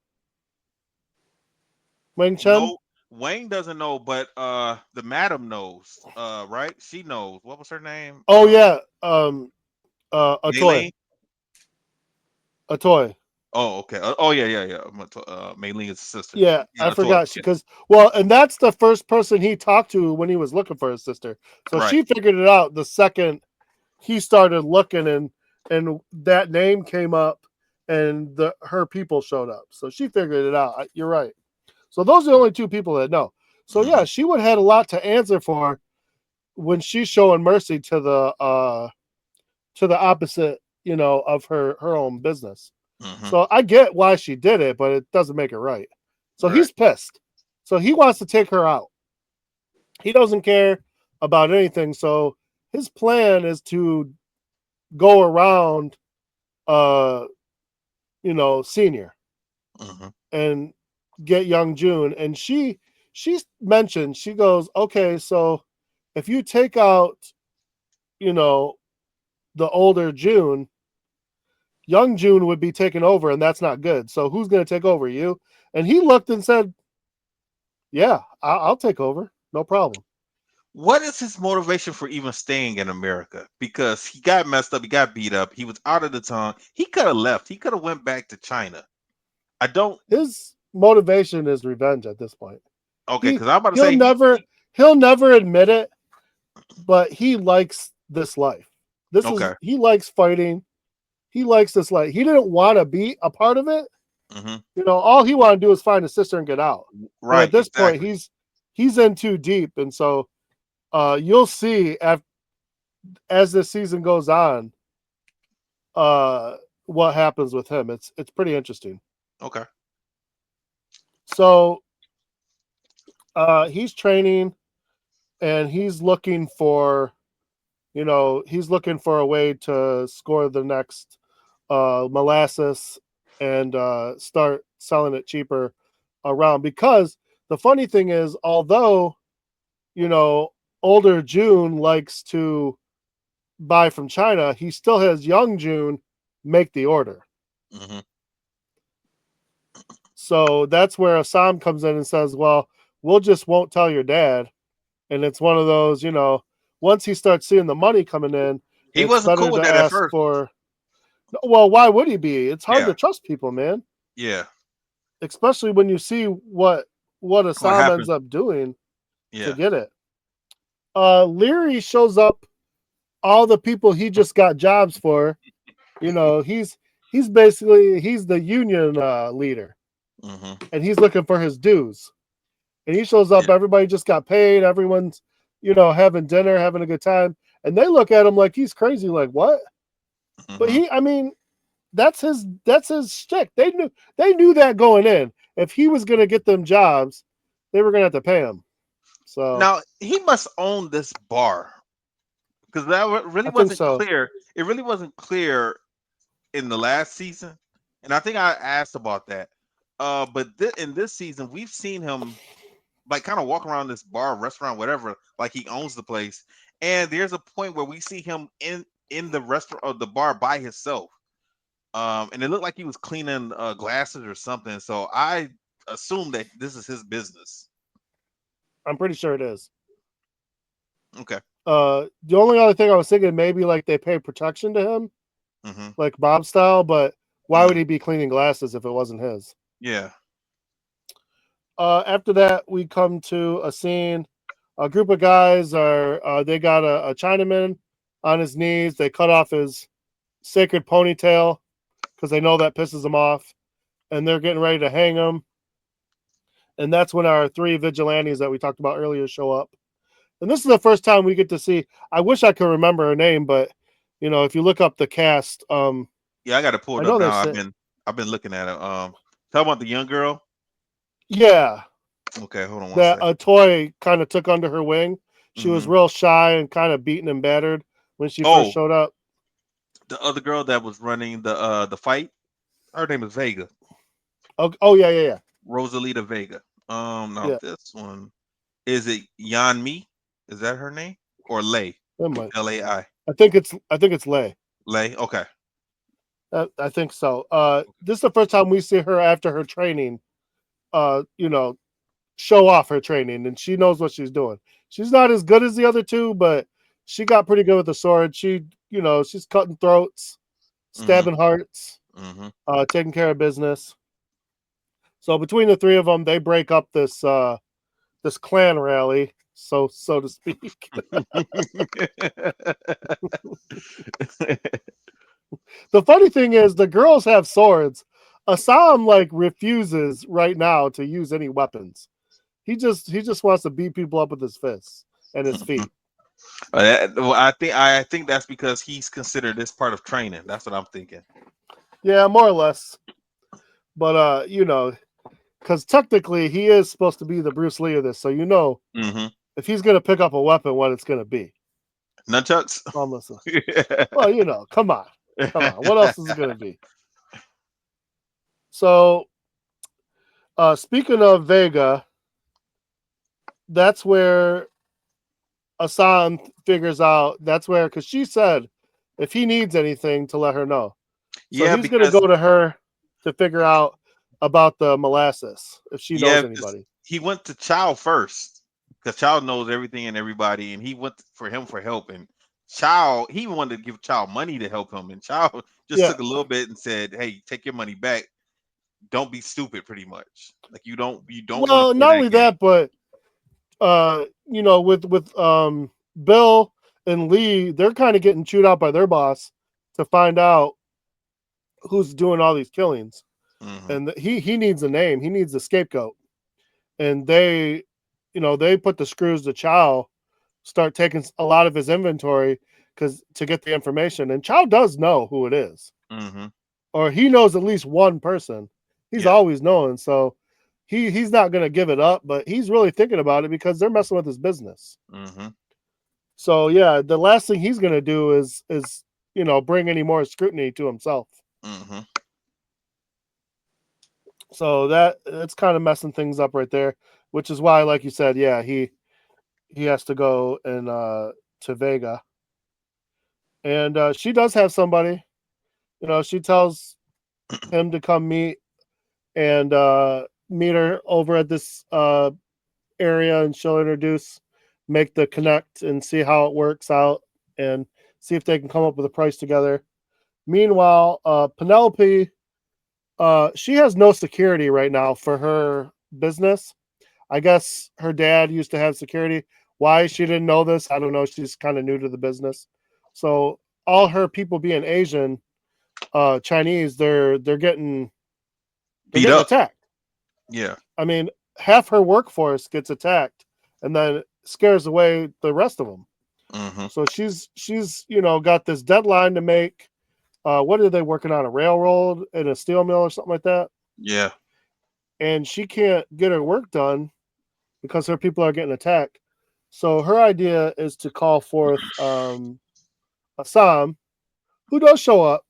Wang Chen? No, Wang doesn't know, but the madam knows. Right? She knows. What was her name? Oh yeah, Atoy. Atoy. Oh, okay. Oh, yeah. Mei Ling is sister. Yeah, I forgot because and that's the first person he talked to when he was looking for his sister. So she figured it out the second he started looking, and that name came up, and her people showed up. So she figured it out. You're right. So those are the only 2 people that know. So yeah, she would have had a lot to answer for when she's showing mercy to the opposite, of her own business. Mm-hmm. So I get why she did it, but it doesn't make it right. So he's pissed. So he wants to take her out. He doesn't care about anything. So his plan is to go around, Senior, and get young June. And she mentioned, she goes, okay, so if you take out, the older June, young June would be taken over, and that's not good. So who's going to take over, you? And he looked and said, yeah, I'll take over. No problem. what is his motivation for even staying in America? Because he got messed up, he got beat up, he was out of the town. He could have left. He could have went back to China. I don't. His motivation is revenge at this point. Okay, He because I'm about to he'll say he'll never admit it, but he likes this life. okay. He likes fighting. He likes this life. He didn't want to be a part of it. Hmm. All he wanted to do is find his sister and get out. But at Right, this point, exactly. he's in too deep, and so you'll see as this season goes on, what happens with him. It's pretty interesting. Okay. So he's training, and he's looking for, he's looking for a way to score the next molasses and start selling it cheaper around. Because the funny thing is, although older June likes to buy from China, he still has young June make the order. Hmm. So that's where Assam comes in and says, well, we'll just won't tell your dad. And it's one of those, once he starts seeing the money coming in, He it's wasn't better cool with to that at ask first. for. Well, why would he be? It's hard Yeah, to trust people, man. yeah. Especially when you see what What Assam ends happened? up doing to Yeah. get it. Leary shows up all the people he just got jobs for. He's basically he's the union leader, Hmm. and he's looking for his dues. And he shows up, Yeah. everybody just got paid, everyone's having dinner, having a good time, and they look at him like he's crazy, like what? But Hmm. that's his shtick. They knew that going in. If he was gonna get them jobs, they were gonna have to pay him. So Now he must own this bar because really I think wasn't so. clear. It really wasn't clear in the last season, and I think I asked about that. But in this season, we've seen him like kind of walk around this bar, restaurant, whatever, like he owns the place. And there's a point where we see him in the restaurant or the bar by himself. And it looked like he was cleaning glasses or something. So I assume that this is his business. I'm pretty sure it is. Okay. The only other thing I was thinking, maybe like they pay protection to him, Mm-hmm. like Bob style, but why would Mm. he be cleaning glasses if it wasn't his? Yeah. After that, we come to a scene. A group of guys they got a Chinaman on his knees. They cut off his sacred ponytail because they know that pisses him off, and they're getting ready to hang him. And that's when our three vigilantes that we talked about earlier show up. And this is the first time we get to see. I wish I could remember her name, but if you look up the cast, Yeah, I got to pull I it up know they now. say, I've been looking at it. Talk about the young girl. yeah, Okay, hold on one that second. a toy kind of took under her wing. She was Mm-hmm. real shy and kind of beaten and battered when she first Oh, showed up. the other girl that was running the fight. Her name is Vega. Oh yeah. Rosalita Vega. Now Yeah, this one is it Yan Mi? Is that her name or Lei? that might. Lai. I think it's Lay. Lei. Okay. I think so. This is the first time we see her after her training. Uh, you know, show off her training, and she knows what she's doing. She's not as good as the other two, but she got pretty good with the sword. She's cutting throats, Mm-hmm. stabbing hearts, Mm-hmm. taking care of business. So between the three of them, they break up this clan rally, so to speak. The funny thing is, the girls have swords. Assam refuses right now to use any weapons. He just wants to beat people up with his fists and his feet. Well, I think that's because he's considered this part of training. That's what I'm thinking. Yeah, more or less. But because technically he is supposed to be the Bruce Lee of this, so Mm-hmm. if he's gonna pick up a weapon, what it's gonna be. Nunchucks. Almost. Well, come on. What else is it gonna be? So, speaking of Vega, that's where Assam figures out. That's where, because she said if he needs anything to let her know. So Yeah, he's gonna because go to her to figure out about the molasses if she knows yeah, because anybody. he went to Chow first because Chow knows everything and everybody, and he went for him for help. And Chow, he even wanted to give Chow money to help him, and Chow just Yeah. took a little bit and said, "Hey, take your money back. Don't be stupid." Pretty much, like you don't want to Well, play not that only game. that, but with Bill and Lee, they're kind of getting chewed out by their boss to find out who's doing all these killings, Hmm. and he needs a name. He needs a scapegoat, and they put the screws to Chow, start taking a lot of his inventory because to get the information, and Chow does know who it is, Hmm. or he knows at least one person. He's Yeah. always known, so he's not going to give it up, but he's really thinking about it because they're messing with his business. Hmm. So yeah, the last thing he's going to do is bring any more scrutiny to himself. Hmm. So that's kind of messing things up right there, which is why, like you said, yeah, he has to go and to Vega, and she does have somebody. She tells him to come and meet her over at this area, and she'll make the connect, and see how it works out, and see if they can come up with a price together. Meanwhile, Penelope, she has no security right now for her business. I guess her dad used to have security. Why she didn't know this, I don't know. She's kind of new to the business. So all her people being Asian, Chinese, they're Beat up. attacked. Yeah. I mean, half her workforce gets attacked and then scares away the rest of them. Hmm. So she's got this deadline to make. What are they working on? A railroad and a steel mill or something like that? Yeah. And she can't get her work done because her people are getting attacked. So her idea is to call forth Assam, who does show up,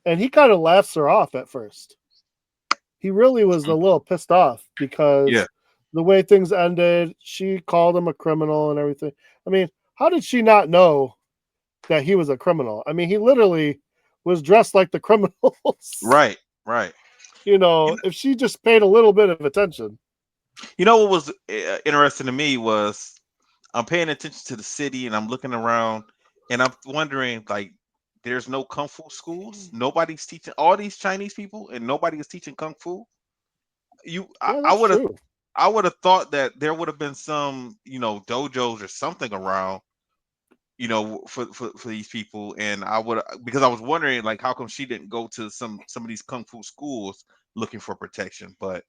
and he kind of laughs her off at first. He really was a little pissed off Yeah. because the way things ended, she called him a criminal and everything. I mean, how did she not know that he was a criminal? I mean, he literally was dressed like the criminals. Right. Right. If she just paid a little bit of attention. What was interesting to me was I'm paying attention to the city and I'm looking around and I'm wondering like there's no kung fu schools. Nobody's teaching all these Chinese people and nobody is teaching kung fu. You Yeah, I that's would have true. I would have thought that there would have been some, dojos or something around, for these people and I would because I was wondering like how come she didn't go to some of these kung fu schools looking for protection, but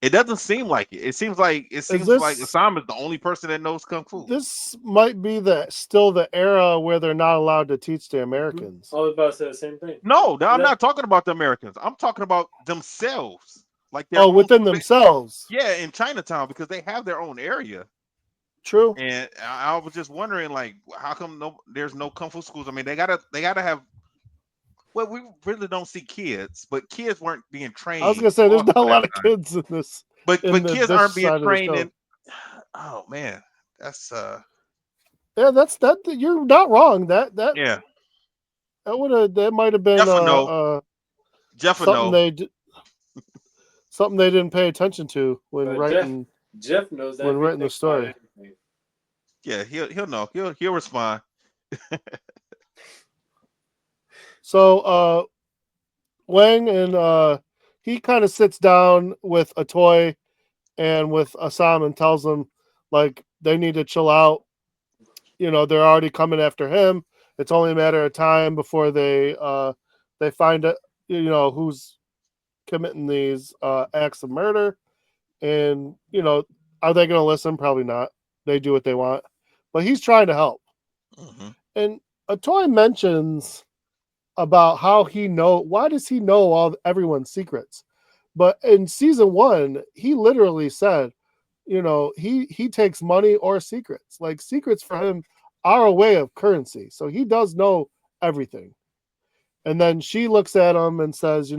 it doesn't seem like it. It Is seems like this Osama is the only person that knows kung fu. this might be still the era where they're not allowed to teach the Americans? I was about to say the same thing. No, I'm That- not talking about the Americans. I'm talking about themselves, like their Oh, own. within themselves. Yeah, in Chinatown because they have their own area. True. And I was just wondering, like, how come there's no kung fu schools? I mean, they gotta have. Well, we really don't see kids, but kids weren't being I was trained gonna say there's also not a at that lot of time. kids in this But kids this aren't being side of the trained show. in. Oh man, that's Yeah, that. You're not wrong. yeah. That might have been Jeff will know. Jeff will something know. something they didn't pay attention to when But writing Jeff knows that the story. Yeah, he'll know. He'll respond. So Wang and he kind of sits down with a toy and with Assam and tells them like they need to chill out. They're already coming after him. It's only a matter of time before they find it, who's committing these acts of murder. And are they going to listen? Probably not. They do what they want, but he's trying to help. Hmm. And Atoy mentions about how why does he know everyone's secrets? But in season 1, he literally said, he takes money or secrets. Like secrets for him are a way of currency. So he does know everything. And then she looks at him and says,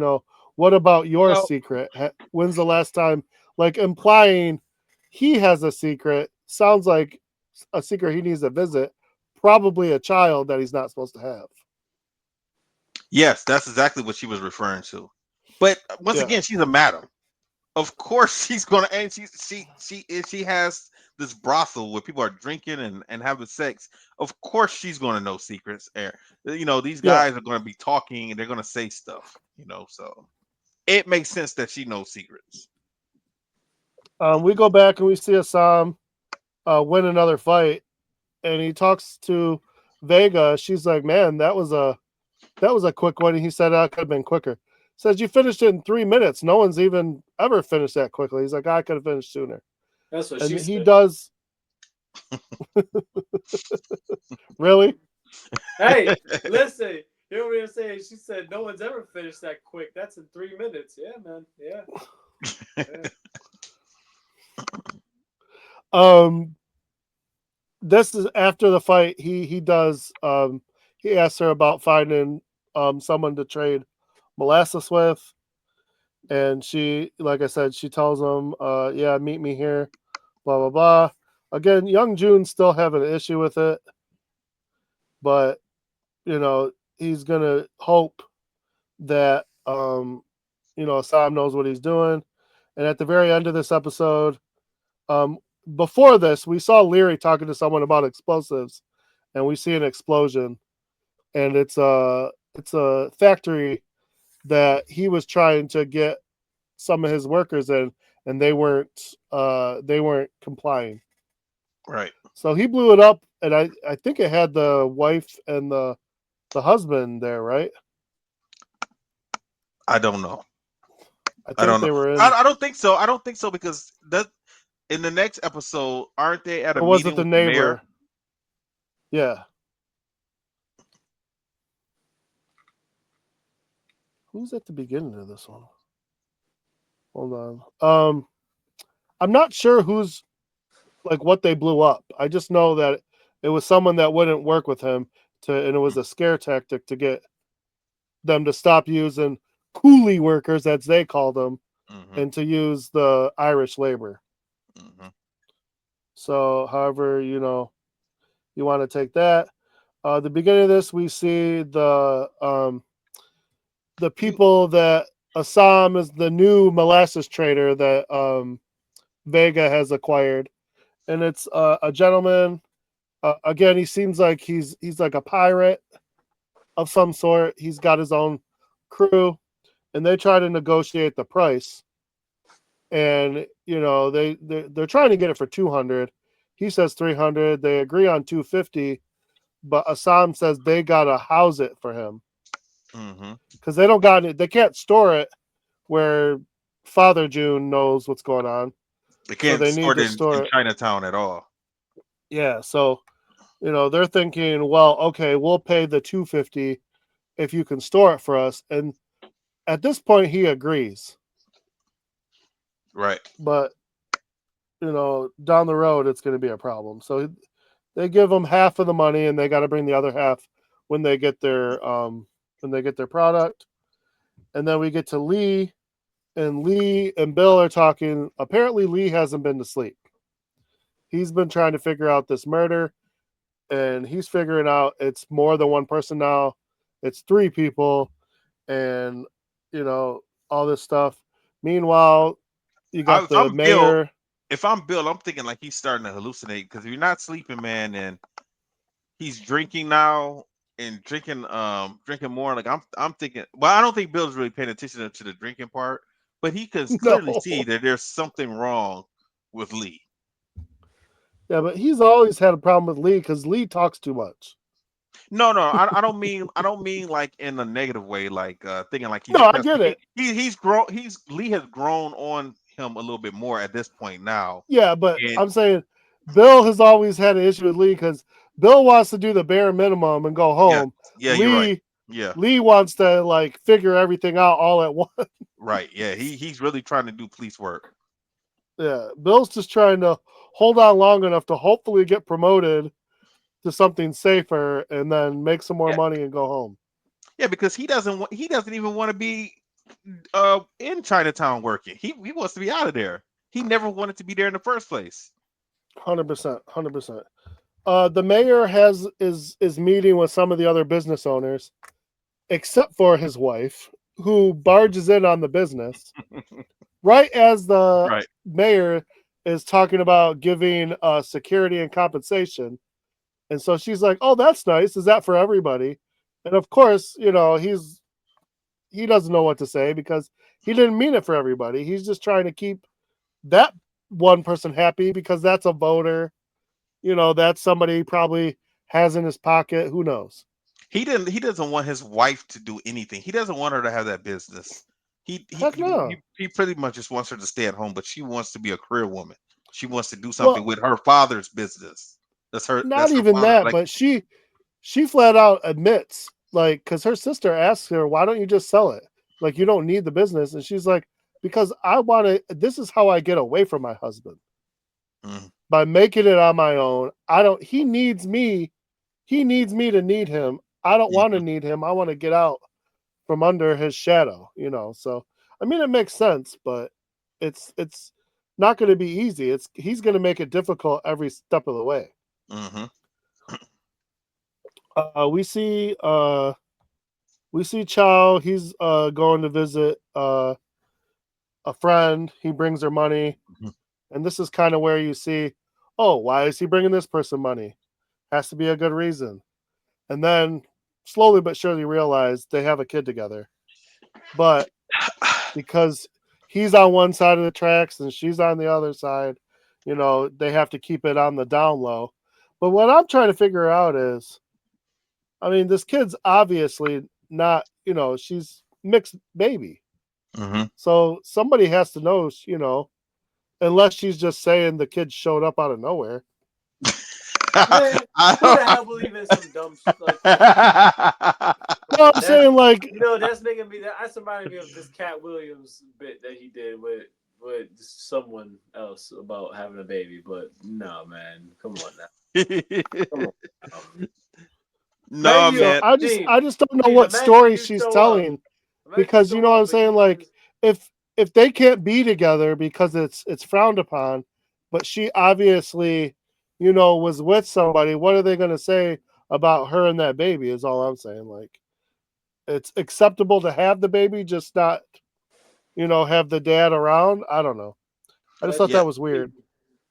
what about your Well, secret? When's the last time? Like implying he has a secret. Sounds like a secret he needs to visit. Probably a child that he's not supposed to have. yes, that's exactly what she was referring to. But once Yeah. again, she's a madam. Of course she's gonna, and she has this brothel where people are drinking and having sex. Of course she's gonna know secrets. These Yeah. guys are gonna be talking and they're gonna say stuff. So it makes sense that she knows secrets. We go back and we see Assam win another fight, and he talks to Vega. She's like, "Man, that was a quick one." And he said, "I could have been quicker." Says, "You finished it in 3 minutes. No one's even ever finished that quickly." He's like, "I could have finished sooner." That's what And she he said. does. Really? Hey, listen. You know what I'm saying? She said no one's ever finished that quick. That's in 3 minutes. Yeah, man. Yeah. This is after the fight. He does. He asks her about finding someone to trade molasses with, and she, like I said, she tells him, "Yeah, meet me here." Blah blah blah. Again, young June still having an issue with it, but he's gonna hope that Sam knows what he's doing. And at the very end of this episode, before this, we saw Leary talking to someone about explosives, and we see an explosion, and it's a factory that he was trying to get some of his workers in, and they weren't complying. Right. So he blew it up, and I think it had the wife and the husband there, right? I don't know. I think they were in. I don't think so. I don't think so because that in the next episode, aren't they at a Or was it meeting the with the mayor? neighbor? Yeah. Who's at the beginning of this one? Hold on. I'm not sure who's like what they blew up. I just know that it was someone that wouldn't work with him and it was a scare tactic to get them to stop using coolie workers, as they called them, and to use the Irish labor. So, however, you want to take that. The beginning of this, we see the people that Assam is the new molasses trader that Vega has acquired, and it's a gentleman. Again, he seems like he's like a pirate of some sort. He's got his own crew, and they try to negotiate the price. And they're trying to get it for 200. He says 300. They agree on 250, but Assam says they gotta house it for him because they don't got it. They can't store it where Father June knows what's going on. They can't they store need to it store in it. Chinatown at all. Yeah, so they're thinking, well, okay, we'll pay the 250 if you can store it for us. And at this point, he agrees. Right. But down the road, it's going to be a problem. So they give them half of the money, and they got to bring the other half when they get their product. And then we get to Lee, and Lee and Bill are talking. Apparently, Lee hasn't been to sleep. He's been trying to figure out this murder, and he's figuring out it's more than one person now. It's 3 people, and all this stuff. Meanwhile, you got the mayor. If I'm Bill, I'm thinking like he's starting to hallucinate because if you're not sleeping, man, and he's drinking now and drinking more. Like I'm thinking. Well, I don't think Bill's really paying attention to the drinking part, but he can clearly see that there's something wrong with Lee. Yeah, but he's always had a problem with Lee because Lee talks too much. No, I don't mean like in a negative way, like thinking like he's. No, I get it. He's grown. Lee has grown on him a little bit more at this point now. Yeah, but I'm saying Bill has always had an issue with Lee because Bill wants to do the bare minimum and go home. Yeah, Lee, you're right. Yeah, Lee wants to like figure everything out all at once. Right. Yeah, he's really trying to do police work. Yeah, Bill's just trying to hold on long enough to hopefully get promoted to something safer and then make some more money and go home. Yeah, because he doesn't even want to be in Chinatown working. He wants to be out of there. He never wanted to be there in the first place. 100%. The mayor is meeting with some of the other business owners, except for his wife, who barges in on the business. right as the Right. mayor is talking about giving security and compensation. And so she's like, "Oh, that's nice. Is that for everybody?" And of course, he doesn't know what to say because he didn't mean it for everybody. He's just trying to keep that one person happy because that's a voter. That's somebody he probably has in his pocket. Who knows? He didn't. He doesn't want his wife to do anything. He doesn't want her to have that business. He he Heck he, no. he pretty much just wants her to stay at home, but she wants to be a career woman. She wants to do something Well, with her father's business. That's her. not That's her even father. that, Like, but she flat out admits, like, because her sister asks her, "Why don't you just sell it? Like, you don't need the business." And she's like, "Because I want to. This is how I get away from my husband mm, by making it on my own. I don't. He needs me. He needs me to need him. I don't want to mhm. need him. I want to get out from under his shadow. So I mean, it makes sense, but it's not going to be easy. He's going to make it difficult every step of the way. Mhm. Uh, we see uh, we see Chow. He's going to visit a friend. He brings her money, Mhm. and this is kind of where you see, oh, why is he bringing this person money? Has to be a good reason. And then slowly but surely realize they have a kid together. But because he's on one side of the tracks and she's on the other side, they have to keep it on the down low. But what I'm trying to figure out is, I mean, this kid's obviously not, she's mixed baby. Mhm. So somebody has to know, unless she's just saying the kid showed up out of nowhere. Man, I who the hell believe in some dumb shit like that? No, I'm That's saying like, that's making me. That's reminding me of this Cat Williams bit that he did with someone else about having a baby. But no, man, come on now, come on. Now. No, Imagine so man. I just don't know Gene, what imagine story you she's show up. telling, Imagine you because show what up I'm and saying, you like, just if they can't be together because it's frowned upon, but she obviously, was with somebody, what are they going to say about her and that baby? Is all I'm saying. Like, it's acceptable to have the baby, just not, have the dad around. I don't know. I just thought Yeah. that was weird.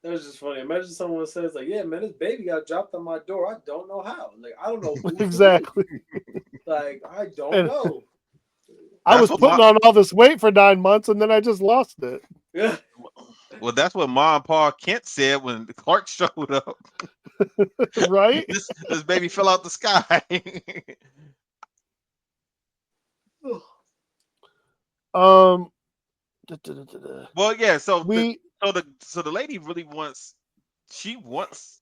that was just funny. Imagine someone says like, "Yeah, man, this baby got dropped on my door. I don't know how. Like, I don't know whose it is. Exactly. Like, I don't And know." I That's was what my putting on all this weight for 9 months, and then I just lost it. Yeah. well, that's what Ma and Pa Kent said when Clark showed up. Right? This baby fell out the sky. Um, Well, yeah. So the we. so the lady really wants, she wants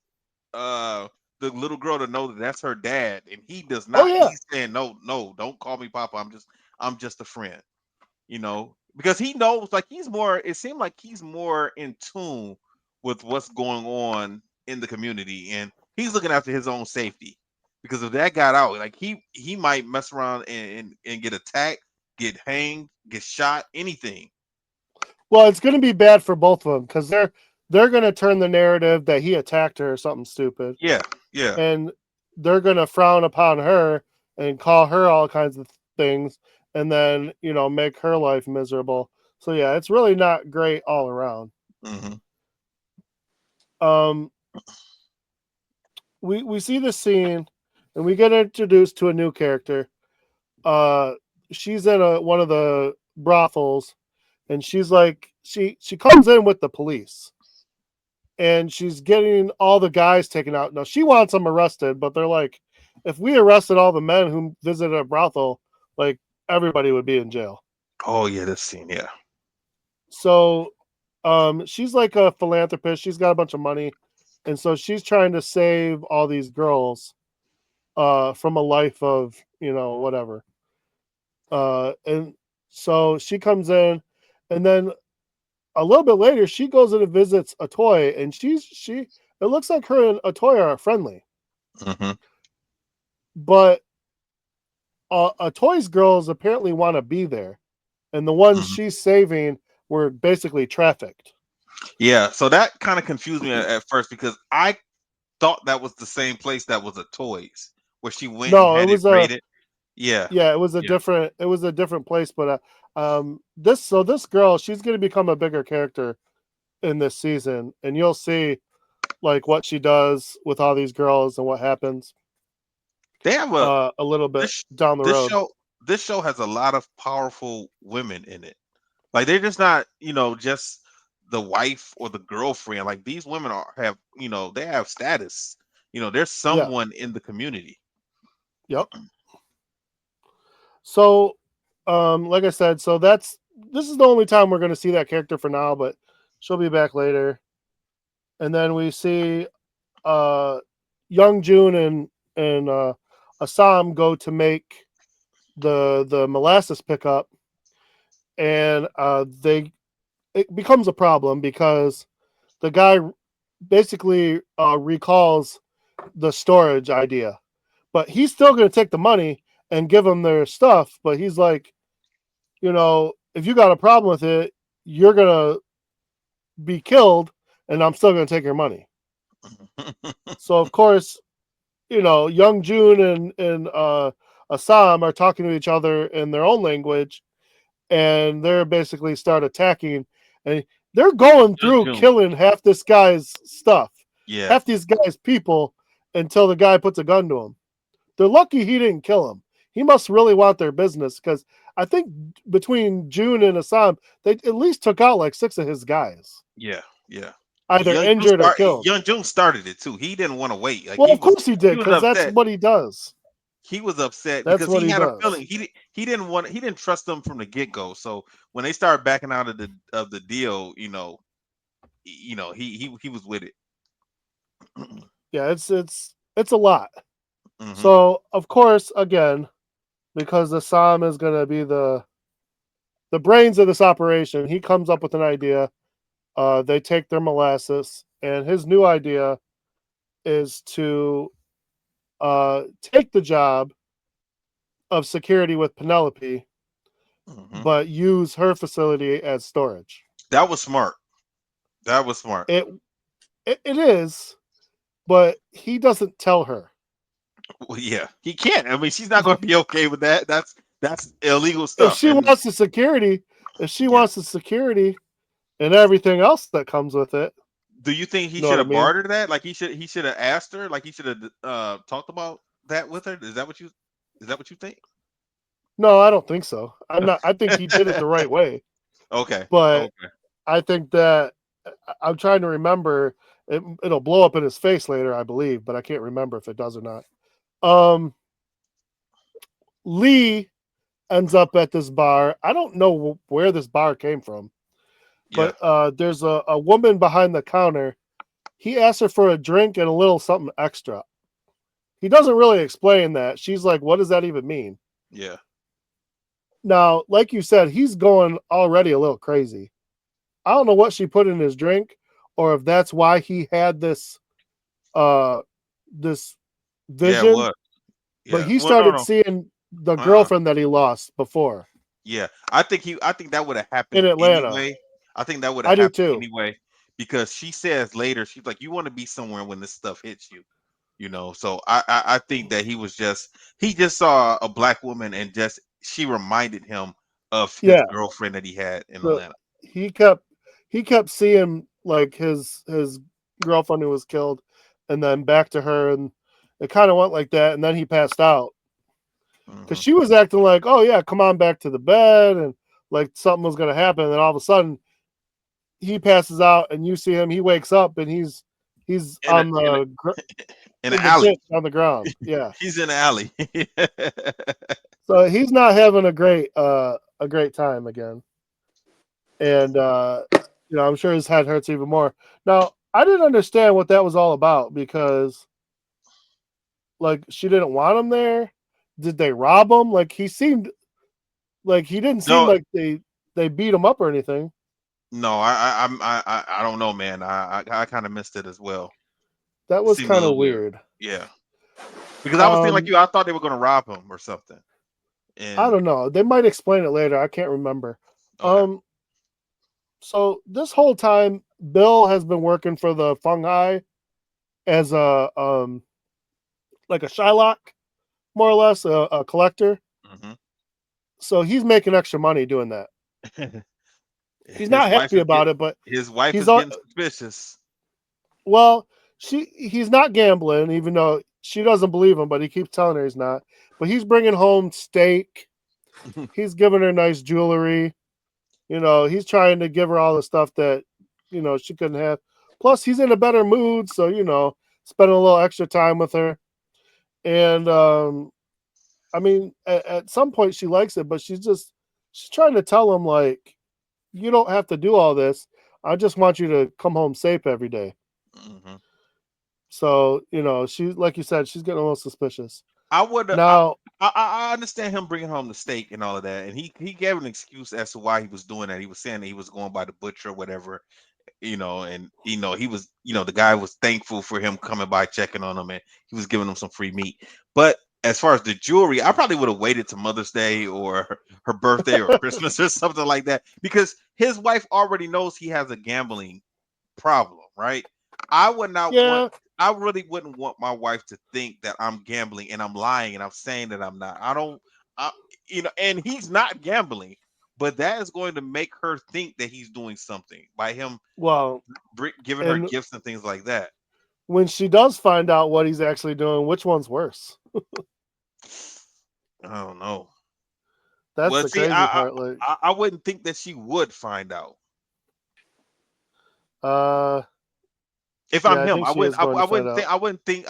uh the little girl to know that that's her dad, and he does Oh not. yeah. He's saying no, no, don't call me Papa. I'm just a friend. Because he knows, like, he's more. It seemed like he's more in tune with what's going on in the community, and he's looking after his own safety. Because if that got out, like, he might mess around and get attacked, get hanged, get shot, anything. Well, it's going to be bad for both of them because they're going to turn the narrative that he attacked her or something stupid, Yeah, yeah. and they're going to frown upon her and call her all kinds of things, and then make her life miserable. So yeah, it's really not great all around. Hmm. Um, we see the scene, and we get introduced to a new character. Uh, she's in one of the brothels, and she's like she comes in with the police, and she's getting all the guys taken out. Now she wants them arrested, but they're like, if we arrested all the men who visited a brothel, like, everybody would be in jail. Oh yeah, this scene. Yeah. So she's like a philanthropist. She's got a bunch of money, and so she's trying to save all these girls from a life of whatever. And so she comes in, and then a little bit later she goes in and visits a toy, and she it looks like her and a toy are friendly, Hmm. but a toy's girls apparently want to be there, and the ones Hmm. she's saving were basically trafficked. Yeah. So that kind of confused me at first, because I thought that was the same place that was a toys, where she went and No, it had it was rated. Yeah. Yeah, it was a Yeah. different place, but this girl, she's going to become a bigger character in this season, and you'll see like what she does with all these girls and what happens They have a little bit this down the this road. show this show has a lot of powerful women in it. Like they're just not, just the wife or the girlfriend. Like these women have, they have status. There's Yeah. someone in the community. Yep. So, like I said, so this is the only time we're going to see that character for now, but she'll be back later. And then we see young June and Assam go to make the molasses pickup, and it becomes a problem because the guy basically recalls the storage idea, but he's still going to take the money and give them their stuff. But he's like, if you got a problem with it, you're going to be killed, and I'm still going to take your money. So of course, young June and Assam are talking to each other in their own language, and they're basically start attacking, and they're going through June. killing half this guy's stuff, Yeah. half these guys' people, until the guy puts a gun to him. They're lucky he didn't kill him. He must really want their business, because I think between June and Assam, they at least took out like 6 of his guys, Yeah. Yeah. either injured or killed. Young June started it too. He didn't want to wait. Like Well, of course he did, he was because that's upset. what he does. He was upset That's because what he he had a does. feeling he didn't trust them from the get-go. So when they started backing out of the deal, he was with it. Yeah, it's a lot. Mhm. So of course, again, because Assam is going to be the brains of this operation, he comes up with an idea. They take their molasses, and his new idea is to take the job of security with Penelope, Mhm. but use her facility as storage. That was smart. That was smart. It is, but he doesn't tell her. Well, yeah, he can't. I mean, she's not going to be okay with that. That's illegal If stuff. she And wants the security, yeah, and everything else that comes with it, do you think he you know should what I have mean? bartered that? Like he should have asked her. Like he should have talked about that with her. Is that what you think? No, I don't think so. I think he did it the right way, Okay. but Okay. I think that I'm trying to remember. It'll blow up in his face later, I believe, but I can't remember if it does or not. Lee ends up at this bar. I don't know where this bar came from, Yeah. but there's a woman behind the counter. He asks her for a drink and a little something extra. He doesn't really explain that. She's like, what does that even mean? Yeah. Now, like you said, he's going already a little crazy. I don't know what she put in his drink, or if that's why he had this this Yeah. vision. What? But Yeah. he Well, no, started no. seeing the Uh-uh. girlfriend that he lost before Yeah. I think that would have in happened Atlanta. anyway. I think that would I have do happened too. anyway because she says later, she's like, "You want to be somewhere when this stuff hits you." So I think that he just saw a black woman and just she reminded him of his Yeah, girlfriend that he had in the Atlanta. he kept seeing like his girlfriend who was killed, and then back to her, and it kind of went like that, and then he passed out because Mhm. she was acting like, oh yeah, come on back to the bed, and like something was gonna happen, and then all of a sudden he passes out, and you see him, he wakes up, and he's In a on in a in an in the alley. ditch on the ground. Yeah. He's in the alley. So he's not having a great time again. And I'm sure his head hurts even more. Now, I didn't understand what that was all about, because like she didn't want him there. Did they rob him? Like he didn't seem No, like they beat him up or anything. no, I don't know, man. I kind of missed it as well. That It was seemed a kind of little weird. weird. Yeah, because I was thinking like you. I thought they were gonna rob him or something. I And don't know. They might explain it later. I can't remember. okay, So this whole time, Bill has been working for the fungi as a like a Shylock, more or less, a collector. So he's making extra money doing that. He's His not wife happy is about it, but his wife he's is getting suspicious. well, he's not gambling, even though she doesn't believe him, but he keeps telling her he's not. But he's bringing home steak. He's giving her nice jewelry. You know, he's trying to give her all the stuff that, you know, she couldn't have. Plus, he's in a better mood, so, you know, spending a little extra time with her. And I mean, at some point she likes it, but she's trying to tell him, like, you don't have to do all this. I just want you to come home safe every day. Mhm. So, you know, she, like you said, she's getting a little suspicious. I would Now, I understand him bringing home the steak and all of that, and he gave an excuse as to why he was doing that. He was saying that he was going by the butcher or whatever, you know, and he was, the guy was thankful for him coming by checking on him, and he was giving him some free meat. But as far as the jewelry, I probably would have waited to Mother's Day or her birthday or Christmas or something like that, because his wife already knows he has a gambling problem, right? I would not want. yeah, I really wouldn't want my wife to think that I'm gambling and I'm lying and I'm saying that I'm not. I don't. I, and he's not gambling, but that is going to make her think that he's doing something by him well, giving her and gifts and things like that. when she does find out what he's actually doing, which one's worse? I don't know. That's Well, the see, crazy part. Like, I wouldn't think that she would find out. uh, If yeah, I'm I him, think she is going to find out. I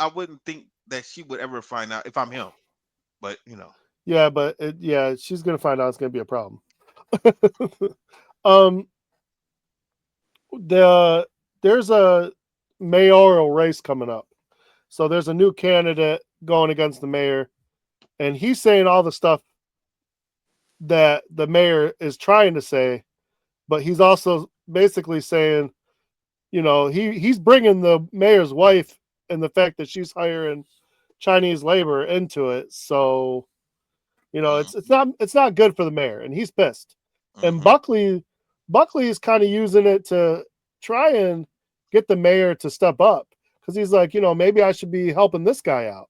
wouldn't think that she would ever find out if I'm him. But Yeah, but she's going to find out it's going to be a problem. um, there's a mayoral race coming up, so there's a new candidate going against the mayor, and he's saying all the stuff that the mayor is trying to say, but he's also basically saying, you know, he's bringing the mayor's wife and the fact that she's hiring Chinese labor into it. So, you know, it's not good for the mayor, and he's pissed. And Buckley is kind of using it to try and get the mayor to step up, because he's like, you know, maybe I should be helping this guy out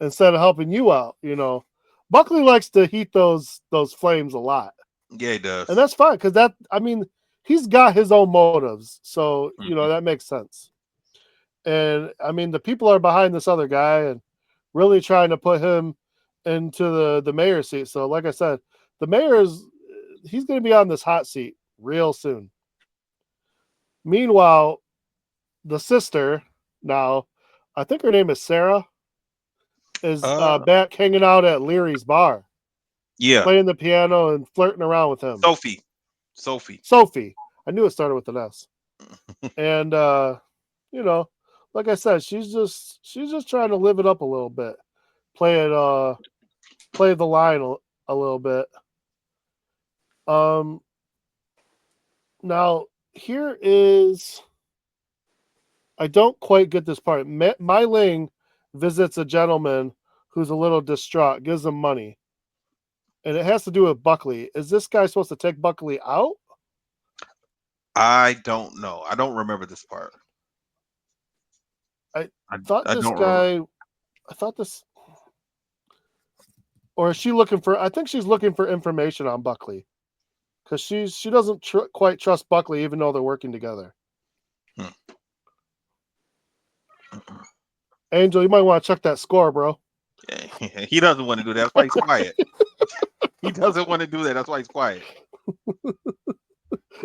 instead of helping you out. You know, Buckley likes to heat those flames a lot. Yeah, he does. And that's fine, because he's got his own motives. So, you know, that makes sense. And I mean, the people are behind this other guy and really trying to put him into the mayor's seat. So, like I said, the he's going to be on this hot seat real soon. Meanwhile, the sister, now, I think her name is Sarah, is back hanging out at Leary's bar. Yeah. Playing the piano and flirting around with him. Sophie. I knew it started with an S. And you know, like I said, she's just trying to live it up a little bit. Play the line a little bit. Now here is, I don't quite get this part. Mai Ling visits a gentleman who's a little distraught, gives him money. And it has to do with Buckley. Is this guy supposed to take Buckley out? I don't know. I don't remember this part. I thought this, or is she looking for? I think she's looking for information on Buckley, because she doesn't quite trust Buckley, even though they're working together. Angel, you might want to check that score, bro. Yeah, he doesn't want to do that. That's why he's quiet. He doesn't want to do that. That's why he's quiet.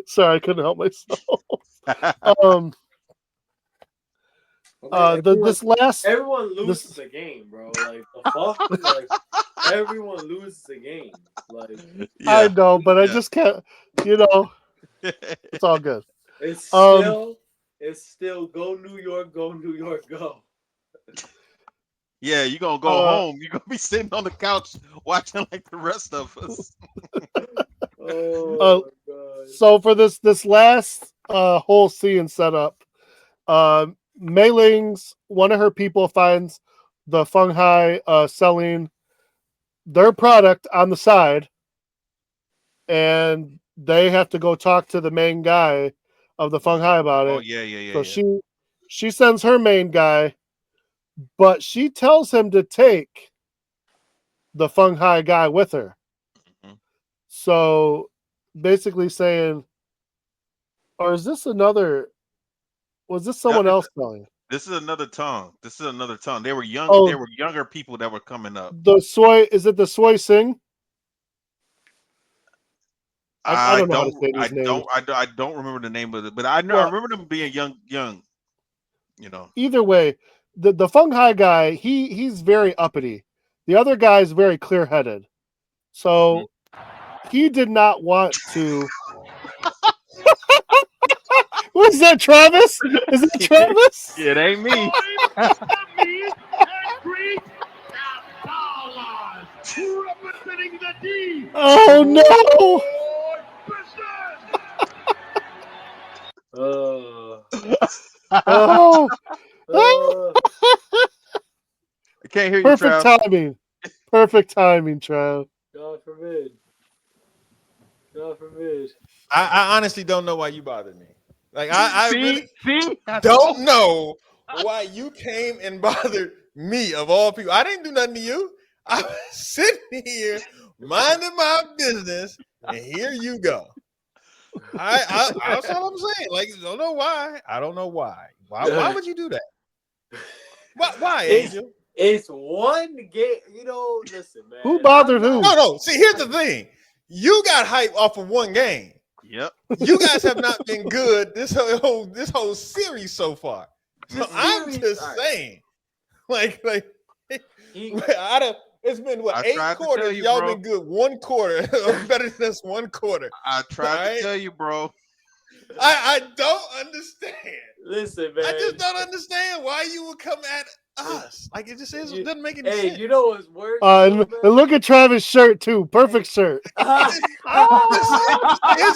Sorry, I couldn't help myself. Everyone loses the game, bro. Like the fuck, like everyone loses the game. Like I know, but I just can't. You know, it's all good. It's still go New York, go. Yeah, you're gonna go home. You're gonna be sitting on the couch watching like the rest of us. Oh my God. So for this last whole scene setup, Mei Ling's one of her people finds the Feng Hai selling their product on the side, and they have to go talk to the main guy of the Feng Hai about it. Oh yeah. So she sends her main guy, but she tells him to take the Feng Hai guy with her. Mhm. So basically saying, or is this another? Was this someone else telling? This is another tongue. This is another tongue. They were young. Oh. They were younger people that were coming up. The Soy, is it the Soy Sing? I don't know how to say these names. I don't remember the name of it, but I know I Well, remember them being young. You know. either way, the Feng Hai guy, he's very uppity. The other guy is very clear headed. So he did not want to. What's that, Travis? Is it Travis? It ain't me. Representing the D. Oh no! Oh, I can't hear you, perfect Trav. timing. Perfect timing, Trav. God forbid. God forbid. I honestly don't know why you bothered me. Like I really See? don't know why you came and bothered me of all people. I didn't do nothing to you. I was sitting here minding my business, and here you go. That's all I'm saying. Like, don't know why. I don't know why. Why would you do that? Why, Angel? It's one game. You know, listen, man. Who bothered who? No. See, here's the thing. You got hype off of one game. Yep. You guys have not been good this whole series so far. So I'm just saying, like out of it's been what, 8 quarters? Y'all been good 1 quarter, better than us 1 quarter. I tried to tell you, bro. I don't understand. Listen, man. I just don't understand why you would come at us. Like it just doesn't make any sense. Hey, you know what's worse? And look at Travis' shirt too. Perfect shirt. It's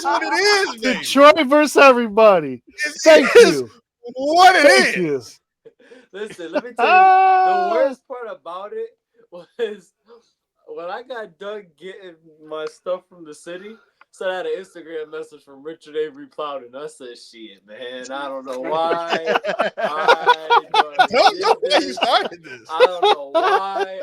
what it is, baby. Detroit versus everybody. Thank you. What it Thank is. you. Listen, let me tell you. The worst part about it was when I got done getting my stuff from the city. So I had an Instagram message from Richard Avery Plowden. I said, "Shit, man, I don't know why. I don't know why you started this. I don't know why.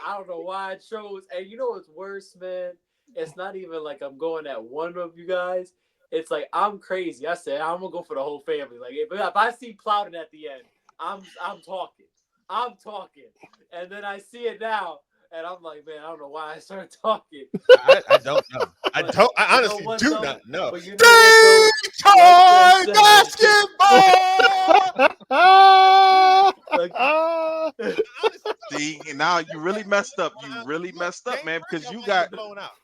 I don't know why I chose." And you know what's worse, man? It's not even like I'm going at one of you guys. It's like I'm crazy. I said I'm gonna go for the whole family. Like if I see Plowden at the end, I'm talking. I'm talking, and then I see it now. And I'm like, man, I don't know why I started talking. I don't know. I honestly do not know. But you know Detroit basketball. See, now you really messed up. You really messed up, man, because you got blown out.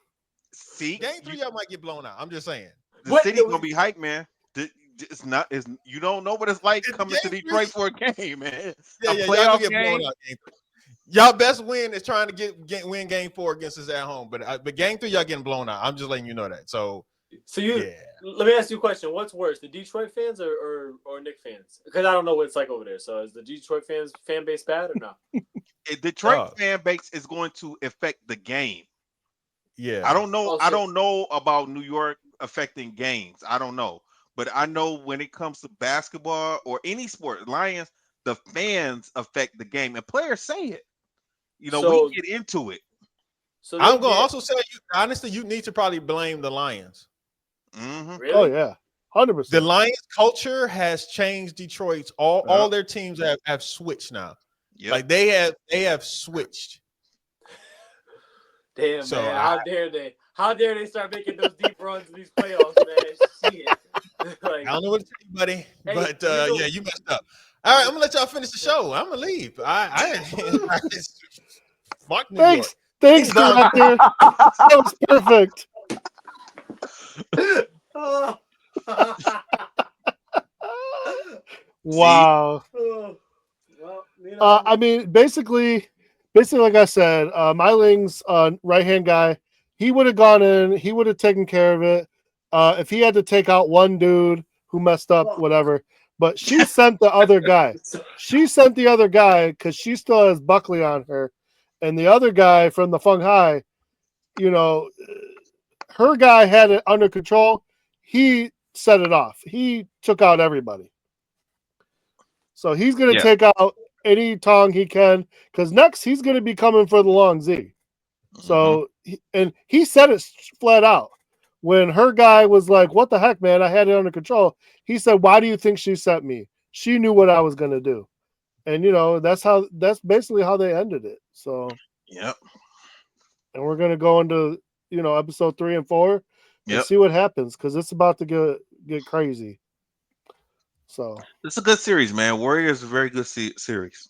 See, game 3 y'all might get blown out. I'm just saying. The city's gonna be hyped, man. It's not. You don't know what it's like coming to Detroit for a game, man. Yeah, y'all get blown out. Y'all best win is trying to win game 4 against us at home, but game 3 y'all getting blown out. I'm just letting you know that. So let me ask you a question. What's worse, the Detroit fans or Knicks fans? Because I don't know what it's like over there. So is the Detroit fan base bad or not? Detroit fan base is going to affect the game. Yeah, I don't know. I don't know about New York affecting games. I don't know, but I know when it comes to basketball or any sport, Lions, the fans affect the game, and players say it. You know, we get into it. So I'm going to also say, honestly, you need to probably blame the Lions. Mm-hmm. Really? Oh, yeah. 100%. The Lions culture has changed Detroit. All their teams have switched now. Yep. Like they have switched. Damn, so man. How dare they start making those deep runs in these playoffs, man? Shit. Like, I don't know what to tell you, buddy. But you messed up. All right, I'm gonna let y'all finish the show. I'm gonna leave. Mark New York. Thanks, Doctor. That was perfect. Wow. I mean, basically, like I said, Myling's right-hand guy, he would have gone in. He would have taken care of it. If he had to take out one dude who messed up, whatever. But she sent the other guy. She sent the other guy because she still has Buckley on her. And the other guy from the Feng Hai, you know, her guy had it under control. He set it off. He took out everybody. So he's going to take out any Tong he can because next he's going to be coming for the long Z. Mhm. So, and he said it flat out. When her guy was like, "What the heck, man? I had it under control." He said, "Why do you think she sent me? She knew what I was gonna do." And that's basically how they ended it. So, Yep. and we're gonna go into episode 3 and 4 and Yep. see what happens because it's about to get crazy. So It's a good series, man. Warriors is a very good series.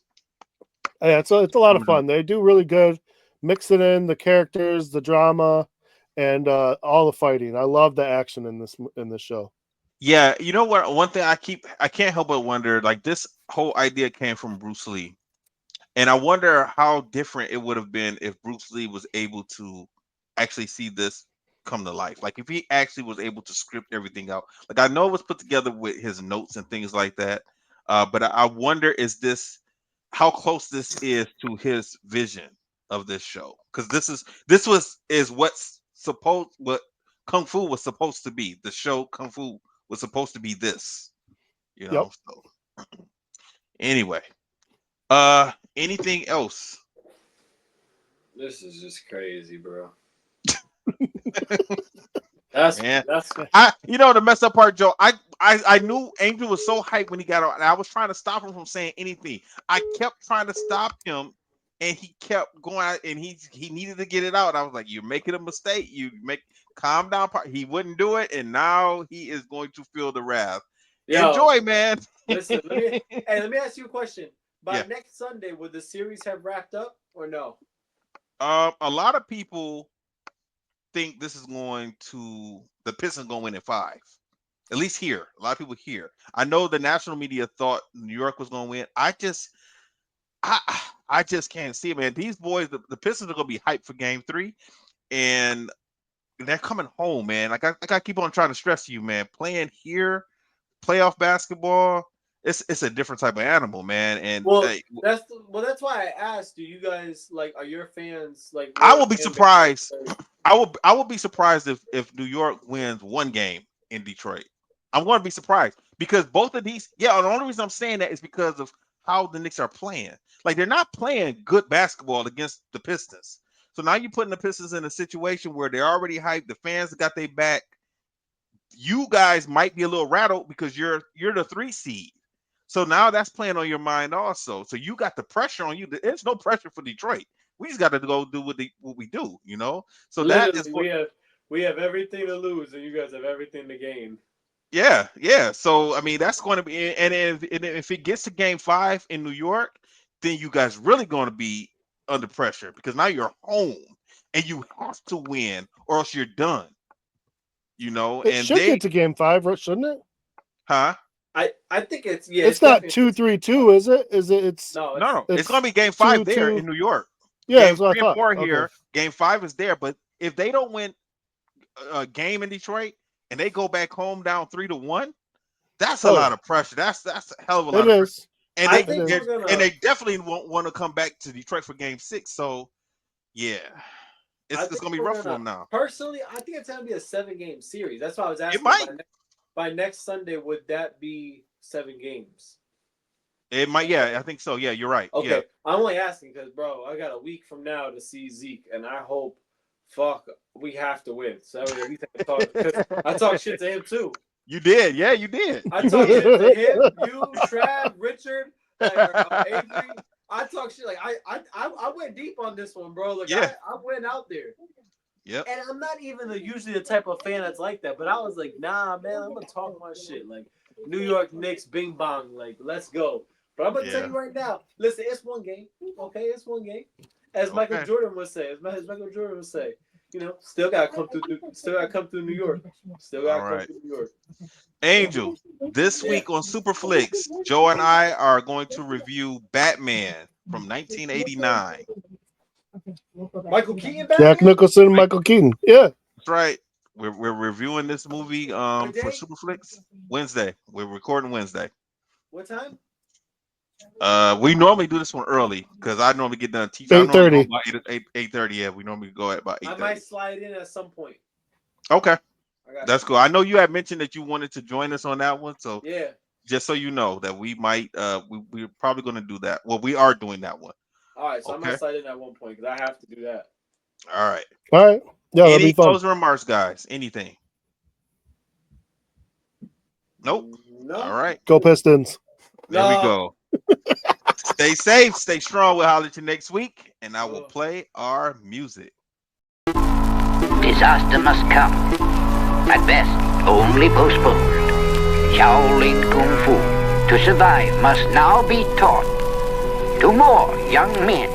yeah, it's a lot of You know. fun. They do really good mixing in the characters, the drama, and all the fighting. I love the action in this show. Yeah, you know what? One thing I can't help but wonder, like this whole idea came from Bruce Lee. And I wonder how different it would have been if Bruce Lee was able to actually see this come to life. Like if he actually was able to script everything out. Like I know it was put together with his notes and things like that. But I wonder is this how close this is to his vision of this show. Because this was is what's supposed what Kung Fu was supposed to be. The show Kung Fu was supposed to be this, you Yep. know. So anyway. Anything else? This is just crazy, bro. That's Man, that's the messed up part, Joe. I knew Angel was so hyped when he got out, and I was trying to stop him from saying anything. I kept trying to stop him, and he kept going out, and he needed to get it out. I was like, "You're making a mistake. Calm down." He wouldn't do it, and now he is going to feel the wrath. yo. Enjoy, man. Listen, let me ask you a question. By Yeah. next Sunday, would the series have wrapped up or no? A lot of people think this is going to the Pistons going to win in 5. At least here, a lot of people here. I know the national media thought New York was going to win. I, I just can't see it, man. These boys, the Pistons are going to be hyped for Game 3, and they're coming home, man. Like I got to keep on trying to stress to you, man. Playing here, playoff basketball, it's a different type of animal, man. And Well, that's why I asked. Do you guys like? Are your fans like I more will be ambitious? surprised. I will be surprised if New York wins one game in Detroit. I'm going to be surprised because both of these. Yeah, the only reason I'm saying that is because of how the Knicks are playing. Like they're not playing good basketball against the Pistons. So now you're putting the Pistons in a situation where they're already hyped. The fans got their back. You guys might be a little rattled because you're the 3 seed. So now that's playing on your mind also. So you got the pressure on you. There's no pressure for Detroit. We just got to go do what we do. So that is Literally, what. we have everything to lose, and you guys have everything to gain. Yeah, yeah. So I mean, that's going to be, and if it gets to Game 5 in New York, then you guys really going to be under pressure because now you're home and you have to win or else you're done. It And should get to game 5, shouldn't it? huh? I think it's It's it's not definitely 2-3-2, is it? Is it? It's no, No. It's it's going to be Game 5 there 2-2. in New York. Yeah, Game that's what I 3 and thought. 4 Okay. here. Game 5 is there. But if they don't win a game in Detroit and they go back home down 3-1, that's a Oh lot yeah, of pressure. That's a hell of a lot it of pressure. is. And I they It think is. we're and gonna. they definitely won't want to come back to Detroit for Game 6. So yeah, I it's think gonna be we're rough for gonna. them now. Personally, I think it's gonna be a 7-game series. That's why I was It asking might. by next Sunday. Would that be 7 games? It might. Yeah, I think so. Yeah, you're right. Yeah. Okay, I'm only asking because, bro, I got a week from now to see Zeke, and I hope, fuck, we have to win. So that way at least I can talk because I talk shit to him too. You did. Yeah, you did. I talk shit to him, you, Trav, Richard, like Avery. I talk shit like I went deep on this one, bro. Like Yeah. I went out there, Yep. and I'm not even usually the type of fan that's like that. But I was like, nah, man, I'm gonna talk my shit. Like New York Knicks, bing bong, like let's go. But I'm gonna tell Yeah. you right now, listen, it's one game. Okay, it's one game. As Michael Okay. Jordan would say, still gotta come through New York. Still All gotta come right. through New York. Angel. This Yeah. week on Superflix, Joe and I are going to review Batman from 1989. Michael Keaton Jack Batman? Nicholson, Michael Keaton. Yeah. That's right. We're reviewing this movie What for day? Superflix Wednesday. We're recording Wednesday. What time? We normally do this one early because I normally get done teaching. I normally go 8:30. about 8:30. Yeah, we normally go at about I 8:30. might slide in at some point. Okay, I got that's you. cool. I know you had mentioned that you wanted to join us on that one, so Yeah. just so you know that we might we're probably going to do that. Well, we are doing that one. All right, so I might Okay. slide in at one point because I have to do that. All right. All right. Yeah, that'll Any be fun. closing remarks, guys? Anything? Nope. No. All right. Go Pistons. There we No. go. Stay safe. Stay strong. We'll holler at you next week, and I will play our music. Disaster must come. At best, only postponed. Shaolin Kung Fu, to survive, must now be taught to more young men.